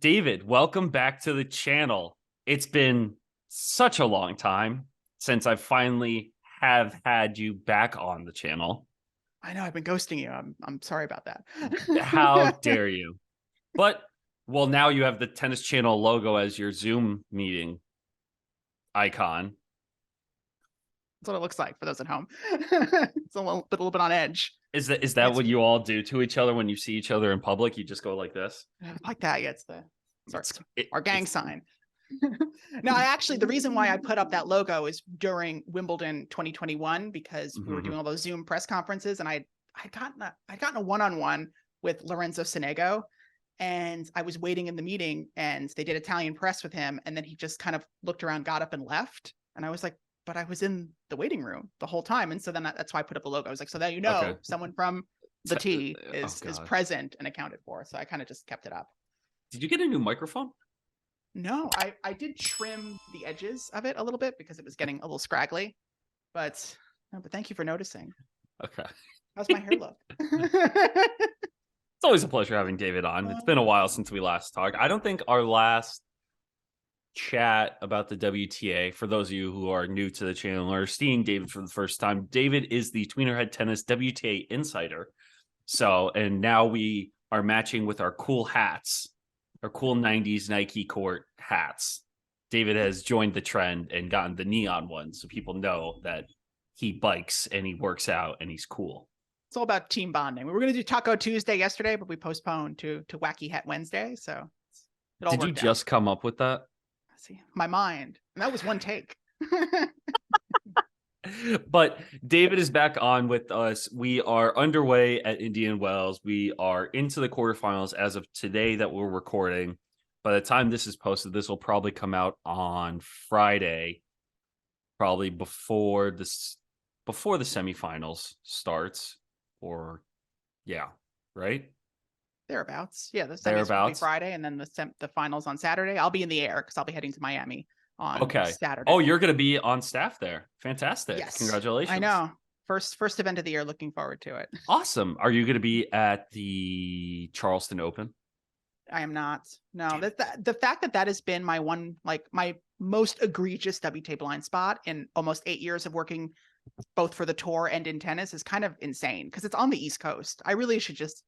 David, welcome back to the channel. It's been such a long time since I finally have had you back on the channel. I know I've been ghosting you. I'm sorry about that. How dare you? But, well, now you have the Tennis Channel logo as your Zoom meeting icon. That's what it looks like for those at home. It's a little bit on edge. Is that what you all do to each other when you see each other in public? You just go like this? Like that. Yeah, it's our gang sign. Now, the reason why I put up that logo is during Wimbledon 2021, because we were doing all those Zoom press conferences, and I'd gotten a one-on-one with Lorenzo Sonego, and I was waiting in the meeting, and they did Italian press with him, and then he just kind of looked around, got up, and left, and I was like, but I was in the waiting room the whole time, and so then that's why I put up a logo. I was like, so that someone from the T is present and accounted for. So I kind of just kept it up. Did you get a new microphone? No, I did trim the edges of it a little bit because it was getting a little scraggly, but thank you for noticing. Okay. How's my hair look? It's always a pleasure having David on. It's been a while since we last talked. I don't think our last chat about the WTA, for those of you who are new to the channel or seeing David for the first time, David is the Tweener Head Tennis WTA Insider. So, and now we are matching with our cool hats. Our cool 90s Nike court hats. David has joined the trend and gotten the neon one, so people know that he bikes and he works out and he's cool. It's all about team bonding. We were going to do Taco Tuesday yesterday, but we postponed to Wacky Hat Wednesday. So it all Did you just come up with that? See, my mind. And that was one take. But David is back on with us. We are underway at Indian Wells. We are into the quarterfinals as of today that we're recording. By the time this is posted, this will probably come out on Friday, probably before the semifinals starts, or right? Thereabouts. Yeah, the semis will be Friday, and then the finals on Saturday. I'll be in the air because I'll be heading to Miami on Saturday. Oh, you're going to be on staff there. Fantastic. Yes. Congratulations. I know. First event of the year. Looking forward to it. Awesome. Are you going to be at the Charleston Open? I am not. No, the fact that has been my my most egregious WTA blind spot in almost 8 years of working both for the tour and in tennis is kind of insane because it's on the East Coast. I really should just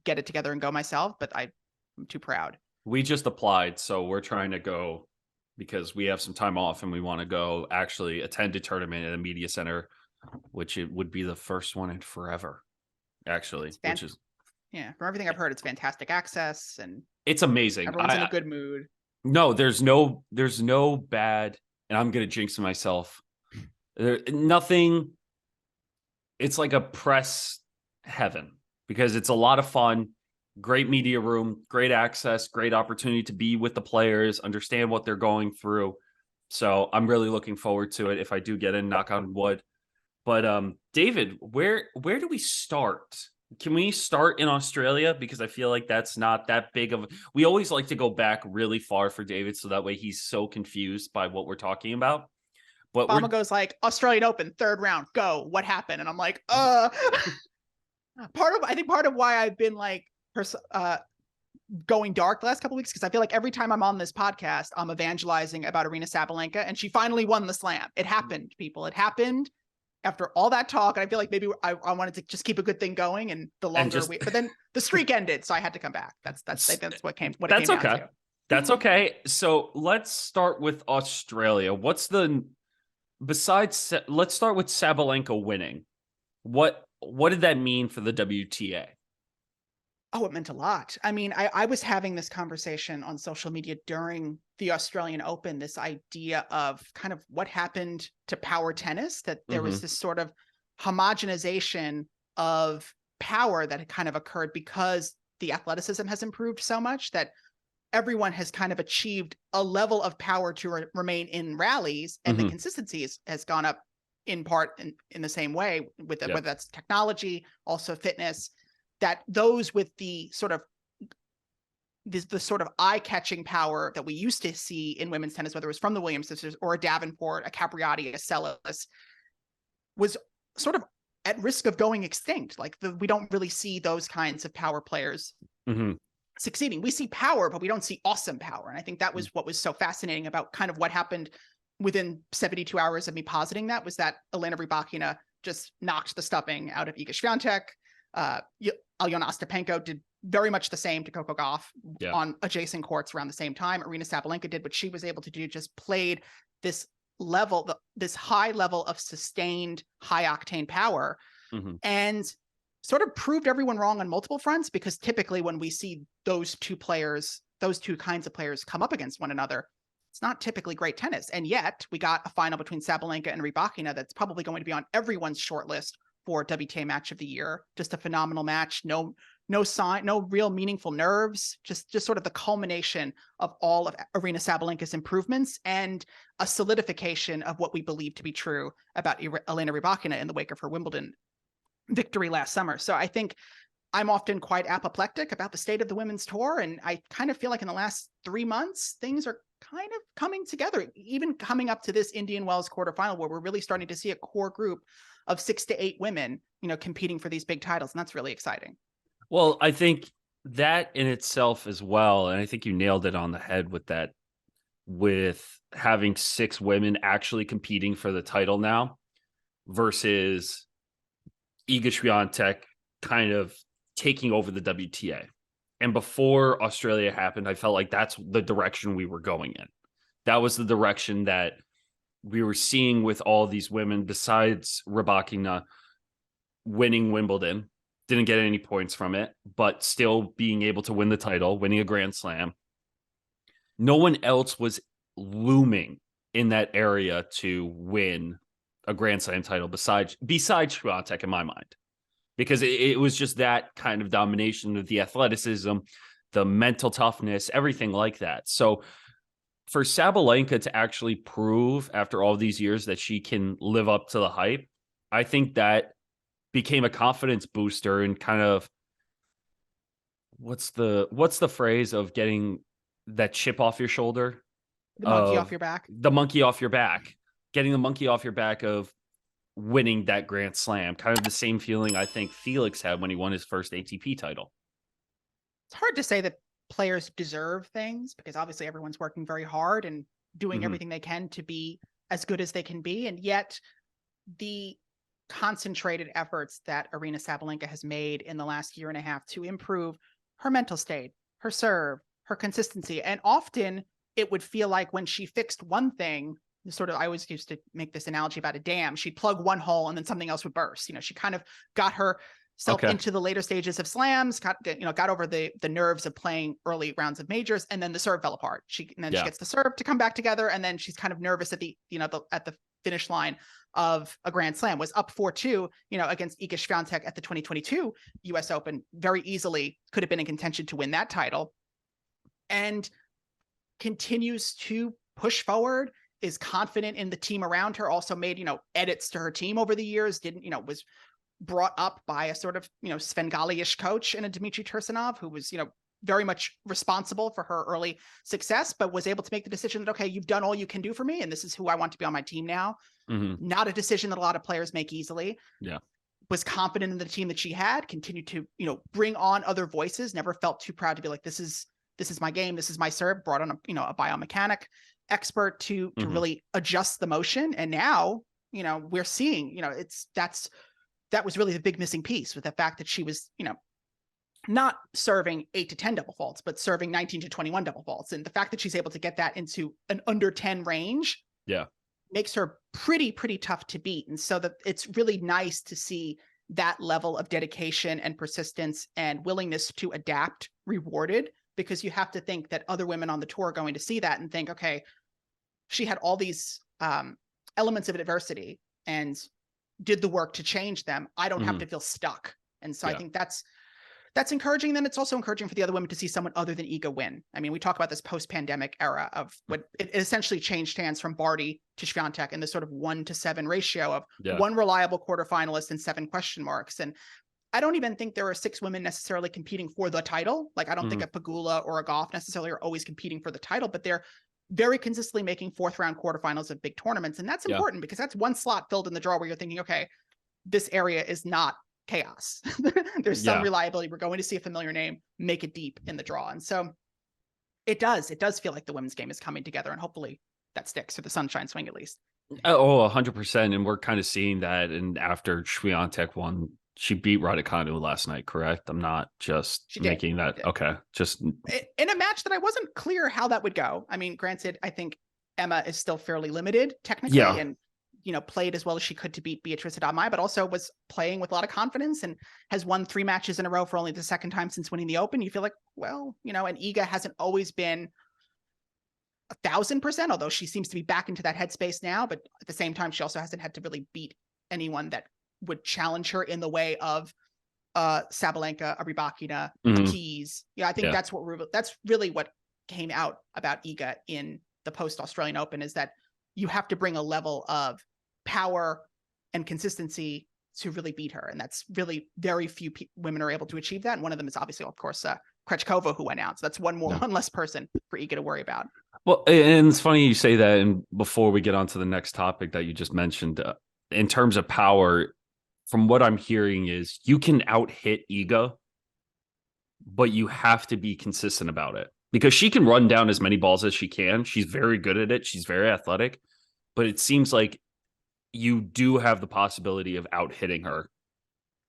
get it together and go myself, but I'm too proud. We just applied, so we're trying to go because we have some time off and we want to go actually attend a tournament at a media center, which it would be the first one in forever, actually. Which is, yeah, from everything I've heard, it's fantastic access and it's amazing. Everyone's in a good mood. No, there's no bad, and I'm gonna jinx myself. Nothing. It's like a press heaven because it's a lot of fun. Great media room, great access, great opportunity to be with the players, understand what they're going through. So I'm really looking forward to it if I do get in, knock on wood. But David, where do we start? Can we start in Australia? Because I feel like that's not that big of we always like to go back really far for David so that way he's so confused by what we're talking about. But Obama goes like, Australian Open, 3rd round, go. What happened? And I'm like, I think part of why I've been like going dark the last couple of weeks because I feel like every time I'm on this podcast, I'm evangelizing about Aryna Sabalenka, and she finally won the slam. It happened, people. It happened after all that talk, and I feel like maybe I wanted to just keep a good thing going, and the longer but then the streak ended, so I had to come back. That's what came down to. That's okay. So let's start with Australia. Let's start with Sabalenka winning. What did that mean for the WTA? Oh, it meant a lot. I mean, I was having this conversation on social media during the Australian Open, this idea of kind of what happened to power tennis, that there was this sort of homogenization of power that had kind of occurred because the athleticism has improved so much that everyone has kind of achieved a level of power to remain in rallies, and the consistency has gone up in part in the same way with whether that's technology, also fitness, that those with the sort of eye-catching power that we used to see in women's tennis, whether it was from the Williams sisters or a Davenport, a Capriati, a Sellis, was sort of at risk of going extinct. Like we don't really see those kinds of power players succeeding. We see power, but we don't see awesome power. And I think that was what was so fascinating about kind of what happened within 72 hours of me positing that, was that Elena Rybakina just knocked the stuffing out of Iga Swiatek. Alyona Ostapenko did very much the same to Coco Gauff on adjacent courts around the same time. Aryna Sabalenka did what she was able to do, just played this level, this high level of sustained high octane power, and sort of proved everyone wrong on multiple fronts, because typically when we see those two kinds of players come up against one another, it's not typically great tennis. And yet we got a final between Sabalenka and Rybakina that's probably going to be on everyone's shortlist for WTA Match of the Year. Just a phenomenal match. No sign, no real meaningful nerves, just sort of the culmination of all of Aryna Sabalenka's improvements and a solidification of what we believe to be true about Elena Rybakina in the wake of her Wimbledon victory last summer. So I think I'm often quite apoplectic about the state of the women's tour. And I kind of feel like in the last 3 months, things are kind of coming together, even coming up to this Indian Wells quarterfinal, where we're really starting to see a core group of 6 to 8 women, competing for these big titles. And that's really exciting. Well, I think that in itself as well, and I think you nailed it on the head with that, with having 6 women actually competing for the title now versus Iga Swiatek kind of taking over the WTA. And before Australia happened, I felt like that's the direction we were going in. That was the direction that we were seeing with all these women, besides Rybakina winning Wimbledon, didn't get any points from it, but still being able to win the title, winning a Grand Slam. No one else was looming in that area to win a Grand Slam title besides Swiatek in my mind, because it was just that kind of domination of the athleticism, the mental toughness, everything like that. So for Sabalenka to actually prove after all these years that she can live up to the hype, I think that became a confidence booster, and kind of what's the phrase of getting that chip off your shoulder? The monkey off your back. The monkey off your back. Getting the monkey off your back of winning that Grand Slam. Kind of the same feeling I think Felix had when he won his first ATP title. It's hard to say that players deserve things, because obviously everyone's working very hard and doing everything they can to be as good as they can be. And yet the concentrated efforts that Aryna Sabalenka has made in the last year and a half to improve her mental state, her serve, her consistency. And often it would feel like when she fixed one thing, sort of, I always used to make this analogy about a dam. She'd plug one hole and then something else would burst. She kind of got herself into the later stages of slams, got over the nerves of playing early rounds of majors, and then the serve fell apart. She gets the serve to come back together, and then she's kind of nervous at the finish line of a Grand Slam. Was up 4-2, against Iga Swiatek at the 2022 US Open. Very easily could have been in contention to win that title, and continues to push forward, is confident in the team around her, also made, edits to her team over the years, was brought up by a sort of, Svengali-ish coach in a Dmitry Tursunov, who was, very much responsible for her early success, but was able to make the decision that, okay, you've done all you can do for me, and this is who I want to be on my team now. Not a decision that a lot of players make easily. Yeah. Was confident in the team that she had, continued to, bring on other voices, never felt too proud to be like, this is my game, this is my serve, brought on a biomechanic expert to really adjust the motion. And now, we're seeing, that was really the big missing piece, with the fact that she was, not serving 8 to 10 double faults, but serving 19 to 21 double faults. And the fact that she's able to get that into an under 10 range makes her pretty tough to beat. And so that it's really nice to see that level of dedication and persistence and willingness to adapt rewarded, because you have to think that other women on the tour are going to see that and think, okay, she had all these elements of adversity and did the work to change them. I don't have to feel stuck. And so I think that's encouraging. Then it's also encouraging for the other women to see someone other than Iga win. I mean, we talk about this post-pandemic era of what it essentially changed hands from Barty to Swiatek in this sort of 1-to-7 ratio of one reliable quarterfinalist and 7 question marks. And I don't even think there are 6 women necessarily competing for the title. Like, I don't think a Pegula or a Gauff necessarily are always competing for the title, but they're very consistently making 4th round quarterfinals of big tournaments. And that's important, because that's one slot filled in the draw where you're thinking, okay, this area is not chaos. There's some reliability. We're going to see a familiar name, make it deep in the draw. And so it does feel like the women's game is coming together, and hopefully that sticks for the Sunshine Swing at least. Oh, 100%. And we're kind of seeing that. And after Swiatek won, she beat Raducanu last night, correct? I'm not just making that. Okay. Just in a match that I wasn't clear how that would go. I mean, granted, I think Emma is still fairly limited technically, and played as well as she could to beat Beatrice Adamai, but also was playing with a lot of confidence and has won 3 matches in a row for only the second time since winning the Open. You feel like, well, and Iga hasn't always been 1,000%, although she seems to be back into that headspace now. But at the same time, she also hasn't had to really beat anyone that would challenge her in the way of Sabalenka, a Rybakina, Keys. I think that's really what came out about Iga in the post Australian Open, is that you have to bring a level of power and consistency to really beat her. And that's really very few women are able to achieve that. And one of them is obviously, of course, Krejcikova, who went out. So that's one less person for Iga to worry about. Well, and it's funny you say that. And before we get on to the next topic that you just mentioned, in terms of power, from what I'm hearing is you can out-hit Iga, but you have to be consistent about it, because she can run down as many balls as she can. She's very good at it. She's very athletic, but it seems like you do have the possibility of out-hitting her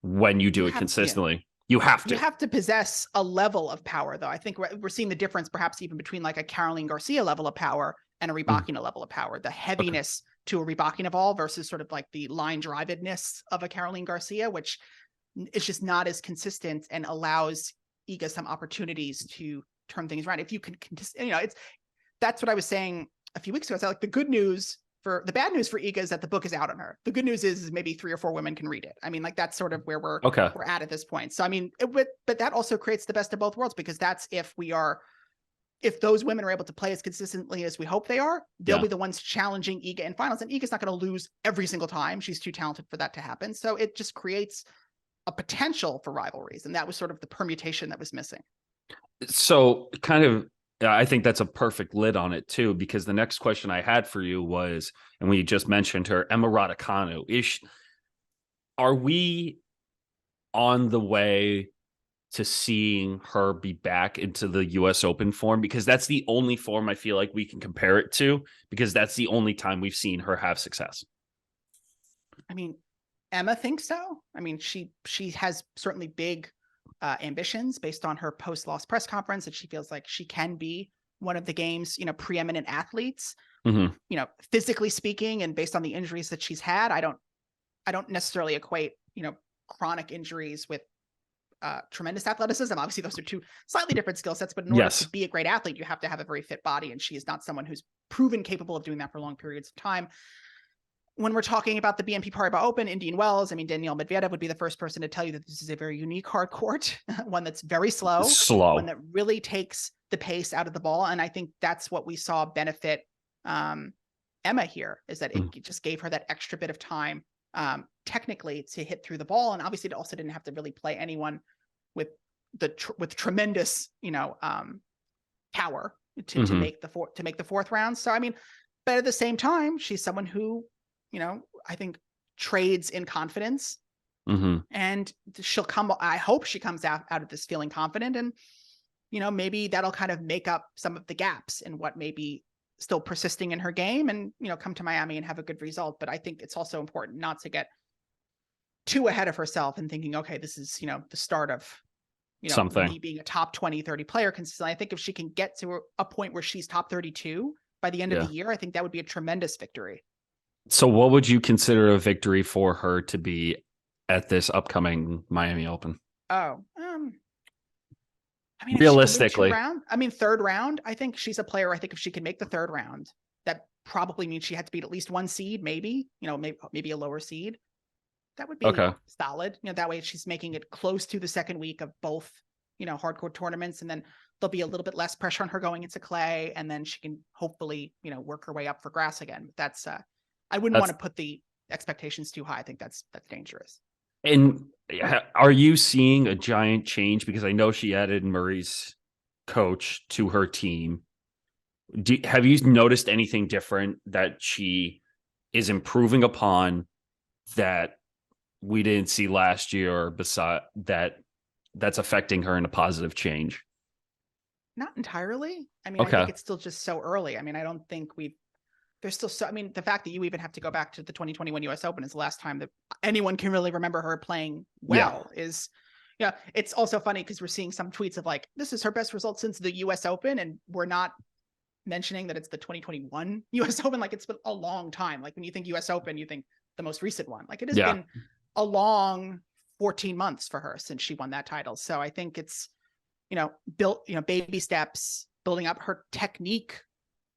when you do it consistently. You have to possess a level of power, though. I think we're seeing the difference perhaps even between like a Caroline Garcia level of power and a Rybakina level of power. The heaviness to a Rybakina ball versus sort of like the line drivedness of a Caroline Garcia, which is just not as consistent and allows Iga some opportunities to turn things around. If you can, that's what I was saying a few weeks ago. It's like the bad news for Iga is that the book is out on her. The good news is maybe 3 or 4 women can read it. I mean, like that's sort of where we're at this point. So, I mean, but that also creates the best of both worlds, because that's if those women are able to play as consistently as we hope they are, they'll be the ones challenging Iga in finals. And Iga's not going to lose every single time. She's too talented for that to happen. So it just creates a potential for rivalries. And that was sort of the permutation that was missing. So I think that's a perfect lid on it too, because the next question I had for you was, and we just mentioned her, Emma Raducanu. Are we on the way to seeing her be back into the US Open form? Because that's the only form I feel like we can compare it to, because that's the only time we've seen her have success. I mean, Emma thinks so. I mean, she has certainly big ambitions based on her post-loss press conference, that she feels like she can be one of the game's, preeminent athletes, physically speaking, and based on the injuries that she's had. I don't necessarily equate, chronic injuries with tremendous athleticism. Obviously, those are 2 slightly different skill sets, but in order to be a great athlete, you have to have a very fit body. And she is not someone who's proven capable of doing that for long periods of time. When we're talking about the BNP Paribas Open, Indian Wells, I mean, Danielle Medvedev would be the first person to tell you that this is a very unique hard court, one that's very slow, one that really takes the pace out of the ball. And I think that's what we saw benefit Emma here, is that it just gave her that extra bit of time technically to hit through the ball. And obviously it also didn't have to really play anyone with tremendous, power to make the 4th round. So, I mean, but at the same time, she's someone who, I think trades in confidence, and I hope she comes out of this feeling confident, and, maybe that'll kind of make up some of the gaps in what may be still persisting in her game, and, come to Miami and have a good result. But I think it's also important not to get too ahead of herself and thinking, okay, this is, the start of, something, me being a top 20, 30 player consistently. I think if she can get to a point where she's top 32 by the end of the year, I think that would be a tremendous victory. So what would you consider a victory for her to be at this upcoming Miami Open? I mean, realistically, 3rd round, I think she's a player. I think if she can make the 3rd round, that probably means she had to beat at least 1 seed, maybe a lower seed. That would be solid. That way she's making it close to the second week of both, hardcore tournaments. And then there'll be a little bit less pressure on her going into clay. And then she can hopefully, work her way up for grass again. But that's, I wouldn't want to put the expectations too high. I think that's dangerous. And are you seeing a giant change? Because I know she added Murray's coach to her team. Have you noticed anything different that she is improving upon that we didn't see last year, or beside that's affecting her in a positive change? Not entirely. I mean, I Okay. think it's still just so early. I mean, I don't think there's still so, I mean, the fact that you even have to go back to the 2021 US Open is the last time that anyone can really remember her playing well is, yeah. It's also funny because we're seeing some tweets of like, this is her best result since the US Open. And we're not mentioning that it's the 2021 US Open. Like, it's been a long time. Like, when you think US Open, you think the most recent one. Like, it has been a long 14 months for her since she won that title. So I think it's, built, baby steps, building up her technique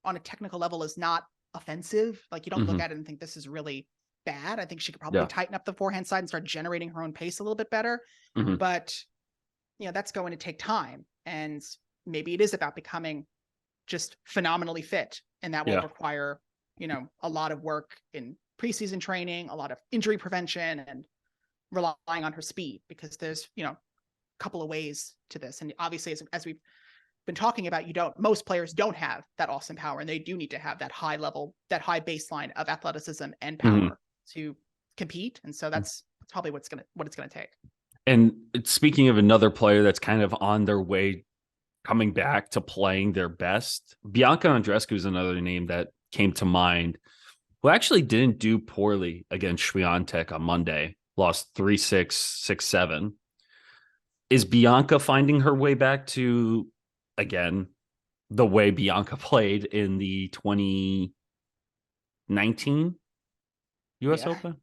on a technical level is not offensive. Like, you don't look at it and think this is really bad. I think she could probably tighten up the forehand side and start generating her own pace a little bit better. But, that's going to take time. And maybe it is about becoming just phenomenally fit. And that will require, a lot of work in preseason training, a lot of injury prevention, and relying on her speed, because there's, a couple of ways to this. And obviously, as we've been talking about, most players don't have that awesome power, and they do need to have that high level, that high baseline of athleticism and power to compete. And so that's probably what it's going to take. And speaking of another player that's kind of on their way coming back to playing their best, Bianca Andreescu is another name that came to mind, who actually didn't do poorly against Swiatek on Monday, lost 3-6, 6-7. Is Bianca finding her way back to, again, the way Bianca played in the 2019 US Open?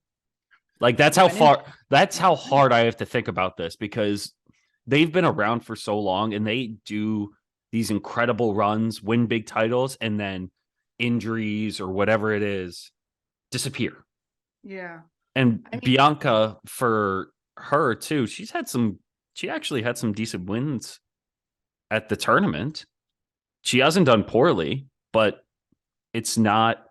Like, that's how hard I have to think about this, because they've been around for so long and they do these incredible runs, win big titles, and then injuries or whatever it is disappear. Yeah. And Bianca, for her too, she actually had some decent wins at the tournament. She hasn't done poorly, but it's not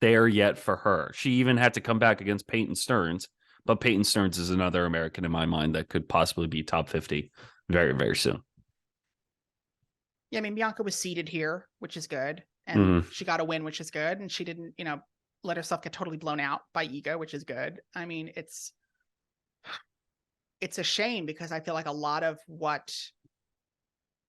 there yet for her. She even had to come back against Peyton Stearns, but Peyton Stearns is another American in my mind that could possibly be top 50 very, very soon. Yeah, I mean, Bianca was seeded here, which is good. And she got a win, which is good. And she didn't, let herself get totally blown out by Iga, which is good. I mean, it's a shame, because I feel like a lot of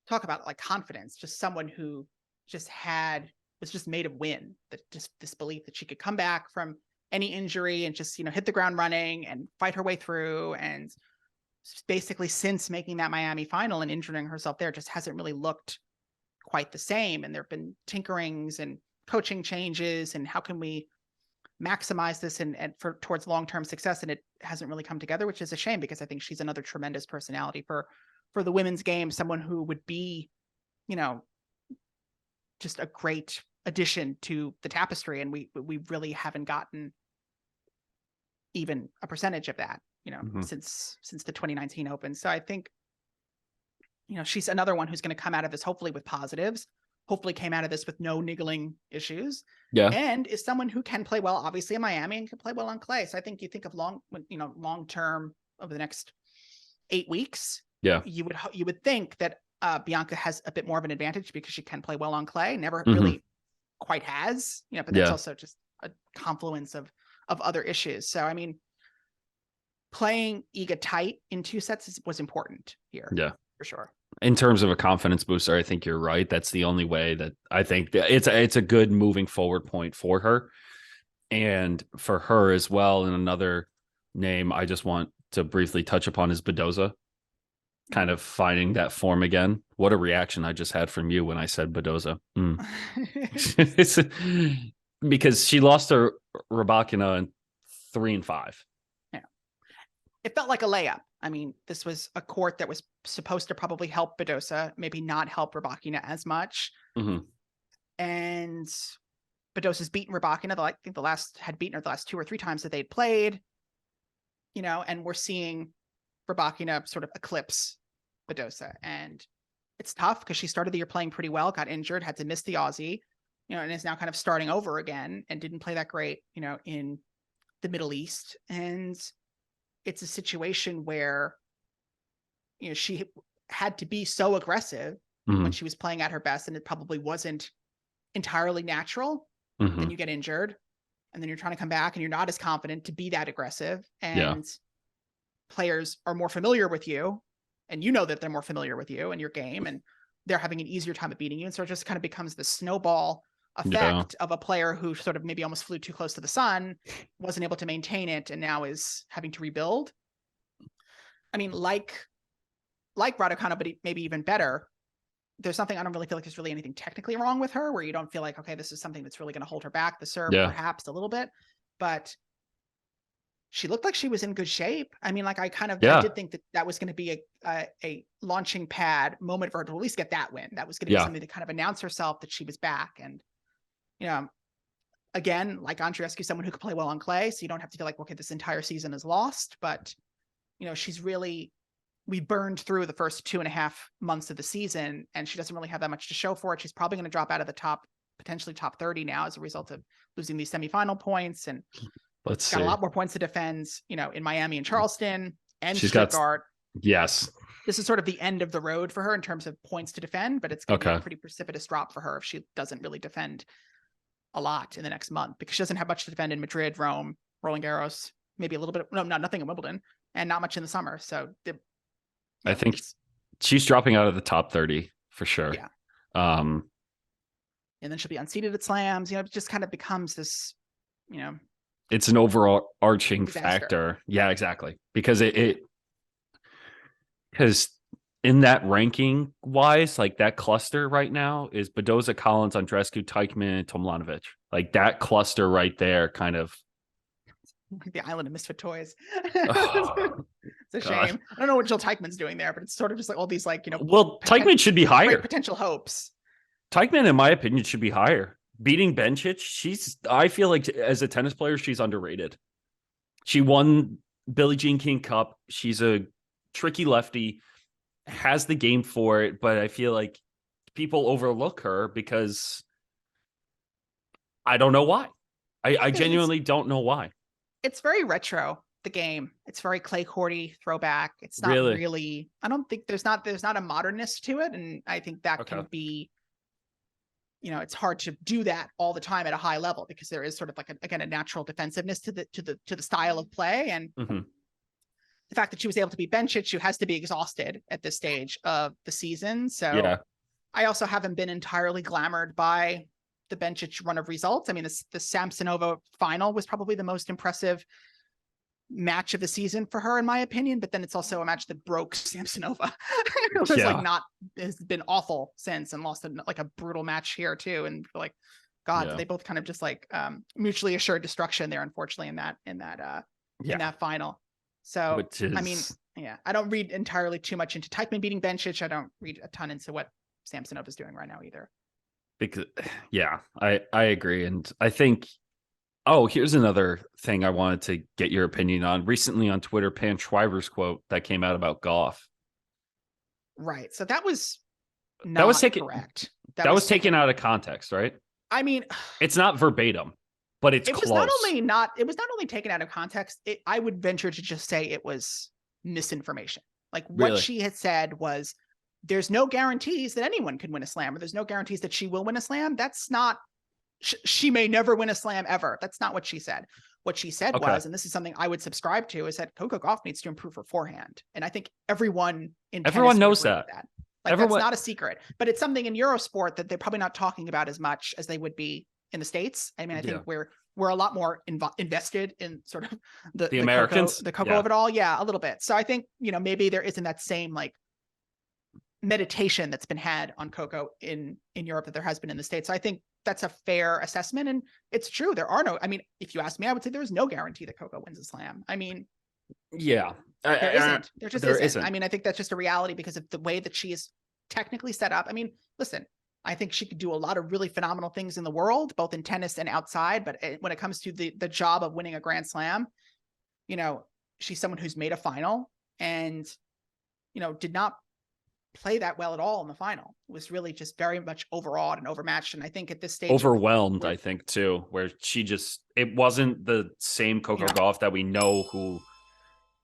talk about like confidence, just someone who was just made of win, that just this belief that she could come back from any injury and just, hit the ground running and fight her way through. And basically, since making that Miami final and injuring herself there, just hasn't really looked quite the same. And there've been tinkerings and coaching changes, and how can we maximize this and towards long-term success, and it hasn't really come together, which is a shame, because I think she's another tremendous personality for the women's game, someone who would be, just a great addition to the tapestry, and we really haven't gotten even a percentage of that, since the 2019 Open. So I think, she's another one who's going to come out of this hopefully with positives, hopefully came out of this with no niggling issues. Yeah. And is someone who can play well, obviously, in Miami, and can play well on clay. So I think you think of long term over the next 8 weeks. Yeah. You would think that Bianca has a bit more of an advantage, because she can play well on clay. Never really quite has, but that's also just a confluence of other issues. So, I mean, playing Iga tight in 2 sets was important here. Yeah, for sure. In terms of a confidence booster, I think you're right. That's the only way that I think that it's a good moving forward point for her, and for her as well. And another name I just want to briefly touch upon is Badoza, kind of finding that form again. What a reaction I just had from you when I said Badoza. Because she lost to Raducanu in 3 and 5. Yeah, it felt like a layup. I mean, this was a court that was supposed to probably help Badoza, maybe not help Raducanu as much. And Badoza's beaten Raducanu. I think had beaten her the last 2 or 3 times that they'd played. And we're seeing Raducanu sort of eclipse Badoza, and it's tough, because she started the year playing pretty well, got injured, had to miss the Aussie, and is now kind of starting over again, and didn't play that great, in the Middle East. And it's a situation where, she had to be so aggressive when she was playing at her best, and it probably wasn't entirely natural. Then you get injured, and then you're trying to come back and you're not as confident to be that aggressive, Yeah. and players are more familiar with you, and you know that they're more familiar with you and your game, and they're having an easier time of beating you. And so it just kind of becomes the snowball effect of a player who sort of maybe almost flew too close to the sun, wasn't able to maintain it, and now is having to rebuild. I mean, like Raducanu, but maybe even better, there's something, I don't really feel like there's really anything technically wrong with her, where you don't feel like, okay, this is something that's really going to hold her back. The serve, perhaps a little bit, but she looked like she was in good shape. I mean, like I did think that that was going to be a launching pad moment for her to at least get that win. That was going to be something to kind of announce herself that she was back. And, you know, again, like Andreescu, someone who could play well on clay, so you don't have to feel like, okay, this entire season is lost. But, you know, we burned through the first 2.5 months of the season, and she doesn't really have that much to show for it. She's probably going to drop out of the potentially top 30 now as a result of losing these semifinal points. And Let's got see. a lot more points to defend, you know, in Miami and Charleston and She's Stuttgart. Yes. This is sort of the end of the road for her in terms of points to defend, but it's going to be a pretty precipitous drop for her if she doesn't really defend a lot in the next month, because she doesn't have much to defend in Madrid, Rome, Roland Garros, maybe a little bit nothing in Wimbledon, and not much in the summer. So I think she's dropping out of the top 30 for sure. Yeah. And then she'll be unseated at slams. You know, it just kind of becomes this, you know, it's an overall arching disaster. factor. Yeah, exactly. Because because in that ranking wise, like that cluster right now is Badoza, Collins, Andreescu, Teichmann, Tomljanovic. Like that cluster right there kind of. The island of misfit toys. Oh, it's a shame. I don't know what Jill Teichmann's doing there, but it's sort of just like all these, like, you know. Well, Teichmann should be higher. Potential hopes. Teichmann, in my opinion, should be higher. Beating Bencic, I feel like as a tennis player, she's underrated. She won Billie Jean King Cup. She's a tricky lefty, has the game for it, but I feel like people overlook her because I don't know why. I genuinely don't know why. It's very retro, the game. It's very clay courty throwback. It's not really, I don't think there's not a modernness to it. And I think that can be, you know, it's hard to do that all the time at a high level, because there is sort of like a natural defensiveness to the style of play. And the fact that she was able to beat Bencic, who has to be exhausted at this stage of the season. So I also haven't been entirely glamored by the Bencic run of results. I mean, the Samsonova final was probably the most impressive match of the season for her, in my opinion. But then it's also a match that broke Samsonova. It was has been awful since, and lost like a brutal match here too. And like, God, they both kind of just like mutually assured destruction there, unfortunately, in that final. So I mean, I don't read entirely too much into Teichmann beating Bencic. I don't read a ton into what Samsonova is doing right now either. Because I agree. And I think, here's another thing I wanted to get your opinion on. Recently on Twitter, Pan Schreiber's quote that came out about Gauff. Right. So that was correct. That was taken out of context, right? I mean, it's not verbatim, but it's close. It was not only taken out of context. I would venture to just say it was misinformation. Like what she had said was, there's no guarantees that anyone can win a slam, or there's no guarantees that she will win a slam. That's not, she may never win a slam ever. That's not what she said. What she said was, and this is something I would subscribe to, is that Coco Gauff needs to improve her forehand. And I think everyone knows that. Like that's not a secret, but it's something in Eurosport that they're probably not talking about as much as they would be in the States. I mean, I think we're a lot more invested in sort of the Americans, the Coco of it all. Yeah, a little bit. So I think, you know, maybe there isn't that same like meditation that's been had on Coco in Europe that there has been in the States. So I think that's a fair assessment, and it's true. There are no, I mean, if you ask me, I would say there's no guarantee that Coco wins a slam. I mean, there isn't. There just isn't. I mean, I think that's just a reality because of the way that she is technically set up. I mean, listen, I think she could do a lot of really phenomenal things in the world, both in tennis and outside. But when it comes to the job of winning a Grand Slam, you know, she's someone who's made a final and, you know, did not play that well at all in the final. It was really just very much overawed and overmatched. And I think at this stage, overwhelmed, I think too, where it wasn't the same Coco Gauff that we know who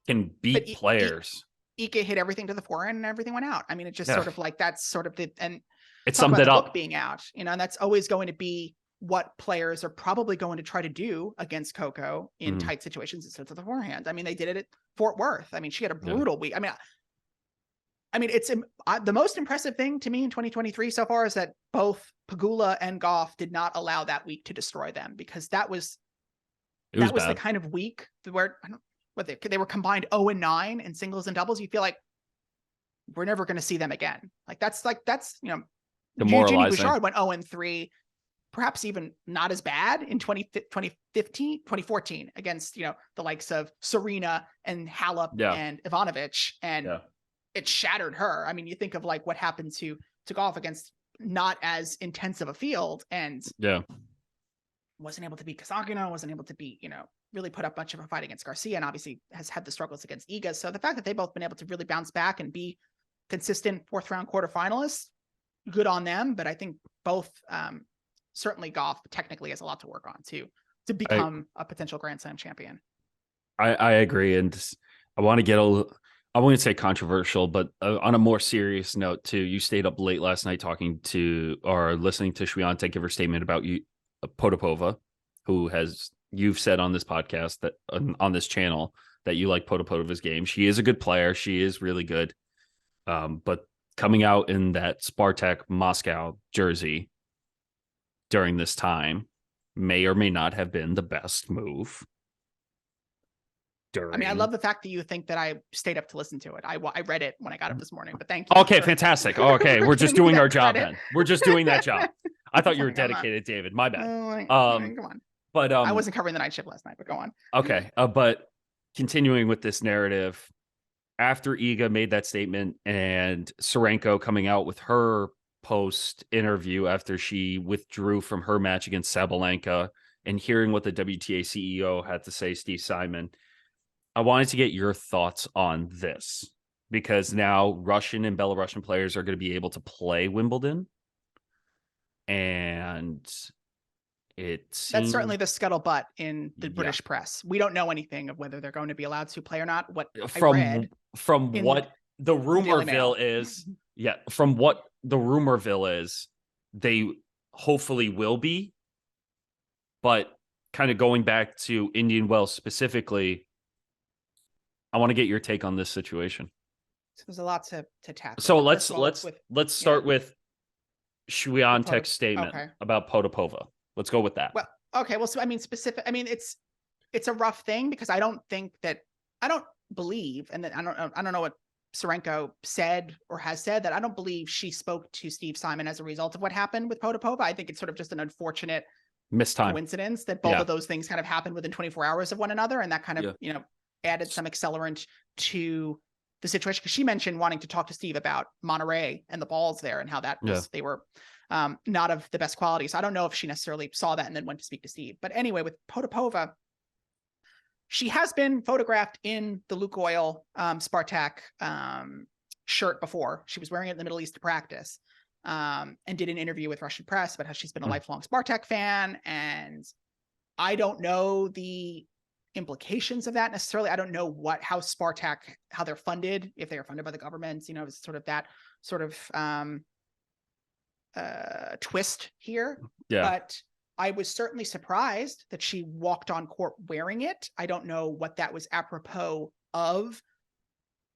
can beat players. Ika hit everything to the forehand and everything went out. I mean, it just sort of like, that's sort of and it summed it up being out, you know, and that's always going to be what players are probably going to try to do against Coco in tight situations instead of the forehand. I mean, they did it at Fort Worth. I mean, she had a brutal week. I mean, it's the most impressive thing to me in 2023 so far is that both Pegula and Gauff did not allow that week to destroy them, because that was the kind of week where they were combined 0-9 in singles and doubles. You feel like we're never going to see them again. That's demoralizing. Eugenie Bouchard went 0-3, perhaps even not as bad in 2014 against, the likes of Serena and Halep and Ivanovic, and it shattered her. I mean, you think of like what happened to Gauff against not as intense of a field, and wasn't able to beat Kazakina, wasn't able to beat, really put up much of a fight against Garcia, and obviously has had the struggles against Iga. So the fact that they've both been able to really bounce back and be consistent fourth round quarterfinalists, good on them. But I think both, certainly Gauff technically has a lot to work on to become a potential Grand Slam champion. I agree. And I want to get I wouldn't say controversial, but on a more serious note too, you stayed up late last night talking to or listening to Swiatek give her statement about Potapova, who you've said on this podcast that on this channel that you like Potapova's game. She is a good player. She is really good. But coming out in that Spartak Moscow jersey during this time may or may not have been the best move. I mean, I love the fact that you think that I stayed up to listen to it. I read it when I got up this morning, but thank you. Okay, fantastic. Okay, we're just doing our job then. We're just doing that job. I thought you were dedicated, David. My bad. Come on. But I wasn't covering the night shift last night, but go on. Okay, but continuing with this narrative, after Iga made that statement and Serenko coming out with her post interview after she withdrew from her match against Sabalenka, and hearing what the WTA CEO had to say, Steve Simon, I wanted to get your thoughts on this, because now Russian and Belarusian players are going to be able to play Wimbledon. And that's certainly the scuttlebutt in the British press. We don't know anything of whether they're going to be allowed to play or not. What from what the rumorville is, from what the rumorville is, they hopefully will be. But kind of going back to Indian Wells specifically, I want to get your take on this situation. So there's a lot to tackle. So let's start with Swiatek's statement about Potapova. Let's go with that. Well, okay. Well, so I mean, it's a rough thing, because I don't believe, and I don't know what Serenko said or has said, that I don't believe she spoke to Steve Simon as a result of what happened with Potapova. I think it's sort of just an unfortunate coincidence that both of those things kind of happened within 24 hours of one another, and that kind of added some accelerant to the situation, because she mentioned wanting to talk to Steve about Monterey and the balls there and how that was, they were not of the best quality. So I don't know if she necessarily saw that and then went to speak to Steve. But anyway, with Potapova, she has been photographed in the Lukoil Spartak shirt before. She was wearing it in the Middle East to practice, and did an interview with Russian press about how she's been a lifelong Spartak fan. And I don't know the implications of that necessarily. I don't know how Spartak, how they're funded, if they are funded by the government, it's sort of that sort of twist here. But I was certainly surprised that she walked on court wearing it. I don't know what that was apropos of,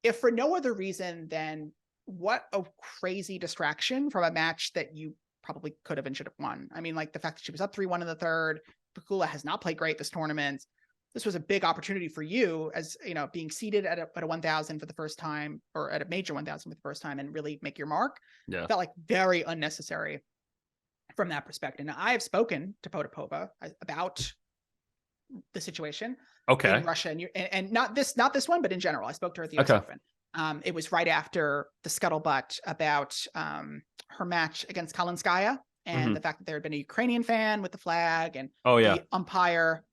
if for no other reason than what a crazy distraction from a match that you probably could have and should have won. I mean, like the fact that she was up 3-1 in the third. Pegula has not played great this tournament. This was a big opportunity for you, as being seated at a 1,000 for the first time, or at a major 1,000 for the first time, and really make your mark. Felt like very unnecessary from that perspective. Now, I have spoken to Potapova about the situation in Russia, and not this one, but in general. I spoke to her at the US Open. It was right after the scuttlebutt about her match against Kalinskaya, and the fact that there had been a Ukrainian fan with the flag, and the umpire,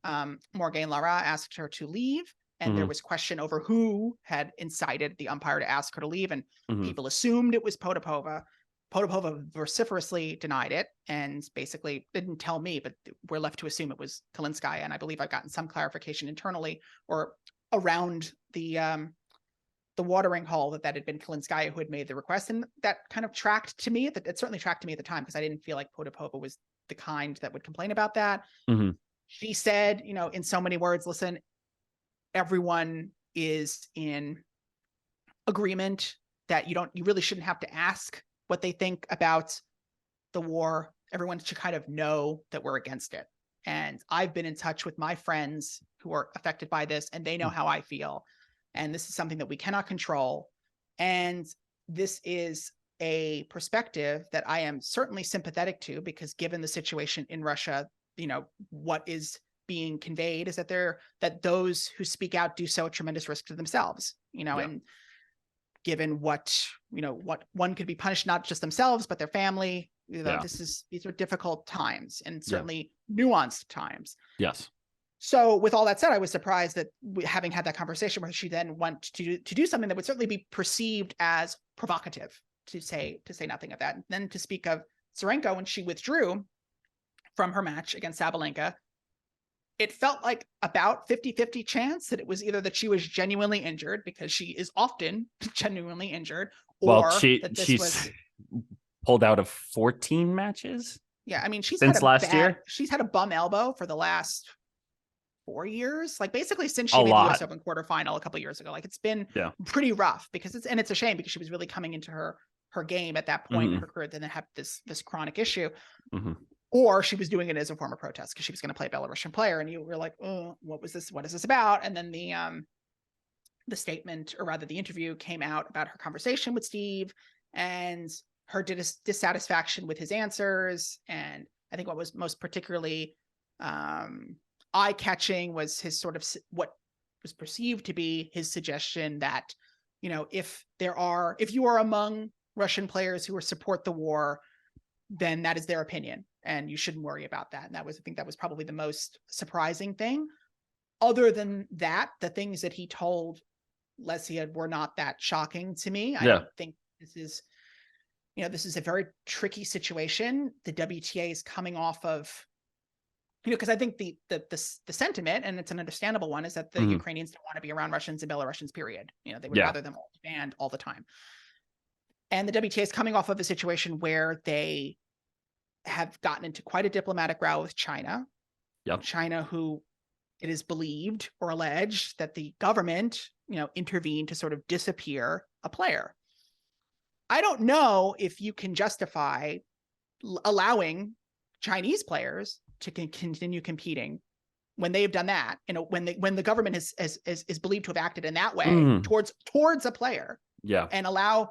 Morgan Lara, asked her to leave. And there was question over who had incited the umpire to ask her to leave. And people assumed it was Potapova. Potapova vociferously denied it, and basically didn't tell me, but we're left to assume it was Kalinskaya. And I believe I've gotten some clarification internally or around the watering hole that had been Kalinskaya who had made the request. And that kind of tracked to me. It certainly tracked to me at the time, because I didn't feel like Potapova was the kind that would complain about that. Mhm. She said, in so many words, listen, everyone is in agreement that you really shouldn't have to ask what they think about the war. Everyone should kind of know that we're against it. And I've been in touch with my friends who are affected by this, and they know how I feel. And this is something that we cannot control. And this is a perspective that I am certainly sympathetic to, because given the situation in Russia, what is being conveyed is that those who speak out do so at tremendous risk to themselves, and given what one could be punished, not just themselves, but their family, these are difficult times, and certainly nuanced times. Yes. So with all that said, I was surprised that having had that conversation where she then went to do something that would certainly be perceived as provocative, to say nothing of that. And then to speak of Tsarenko, when she withdrew from her match against Sabalenka, it felt like about 50-50 chance that it was either that she was genuinely injured, because she is often genuinely injured, or that this was pulled out of 14 matches. Yeah, I mean, she's had a bum elbow for the last 4 years, like basically since she made the US Open quarterfinal a couple of years ago. Like, it's been pretty rough, because it's a shame, because she was really coming into her game at that point in her career, then have this chronic issue. Or she was doing it as a form of protest because she was going to play a Belarusian player, and you were like, oh, what was this? What is this about? And then the statement, or rather the interview, came out about her conversation with Steve and her dissatisfaction with his answers. And I think what was most particularly eye-catching was his sort of what was perceived to be his suggestion that, if you are among Russian players who support the war, then that is their opinion, and you shouldn't worry about that. And I think that was probably the most surprising thing. Other than that, the things that he told Lesia were not that shocking to me. I don't think this is a very tricky situation. The WTA is coming off of, because I think the sentiment, and it's an understandable one, is that the Ukrainians don't want to be around Russians and Belarusians, period. They would rather them all banned all the time. And the WTA is coming off of a situation where they have gotten into quite a diplomatic row with China. China, who it is believed or alleged that the government, intervened to sort of disappear a player. I don't know if you can justify allowing Chinese players to continue competing when they've done that, when the government is believed to have acted in that way towards a player, and allow,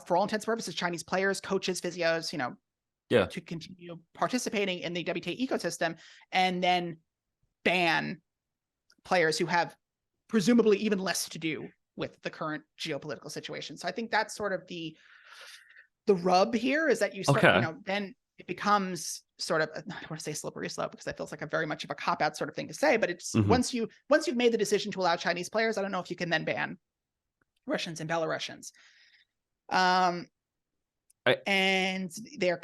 for all intents and purposes, Chinese players, coaches, physios, to continue participating in the WTA ecosystem, and then ban players who have presumably even less to do with the current geopolitical situation. So I think that's sort of the rub here, is that you start, then it becomes sort of, I don't want to say slippery slope, because that feels like a very much of a cop-out sort of thing to say, but it's once you've made the decision to allow Chinese players, I don't know if you can then ban Russians and Belarusians. And they're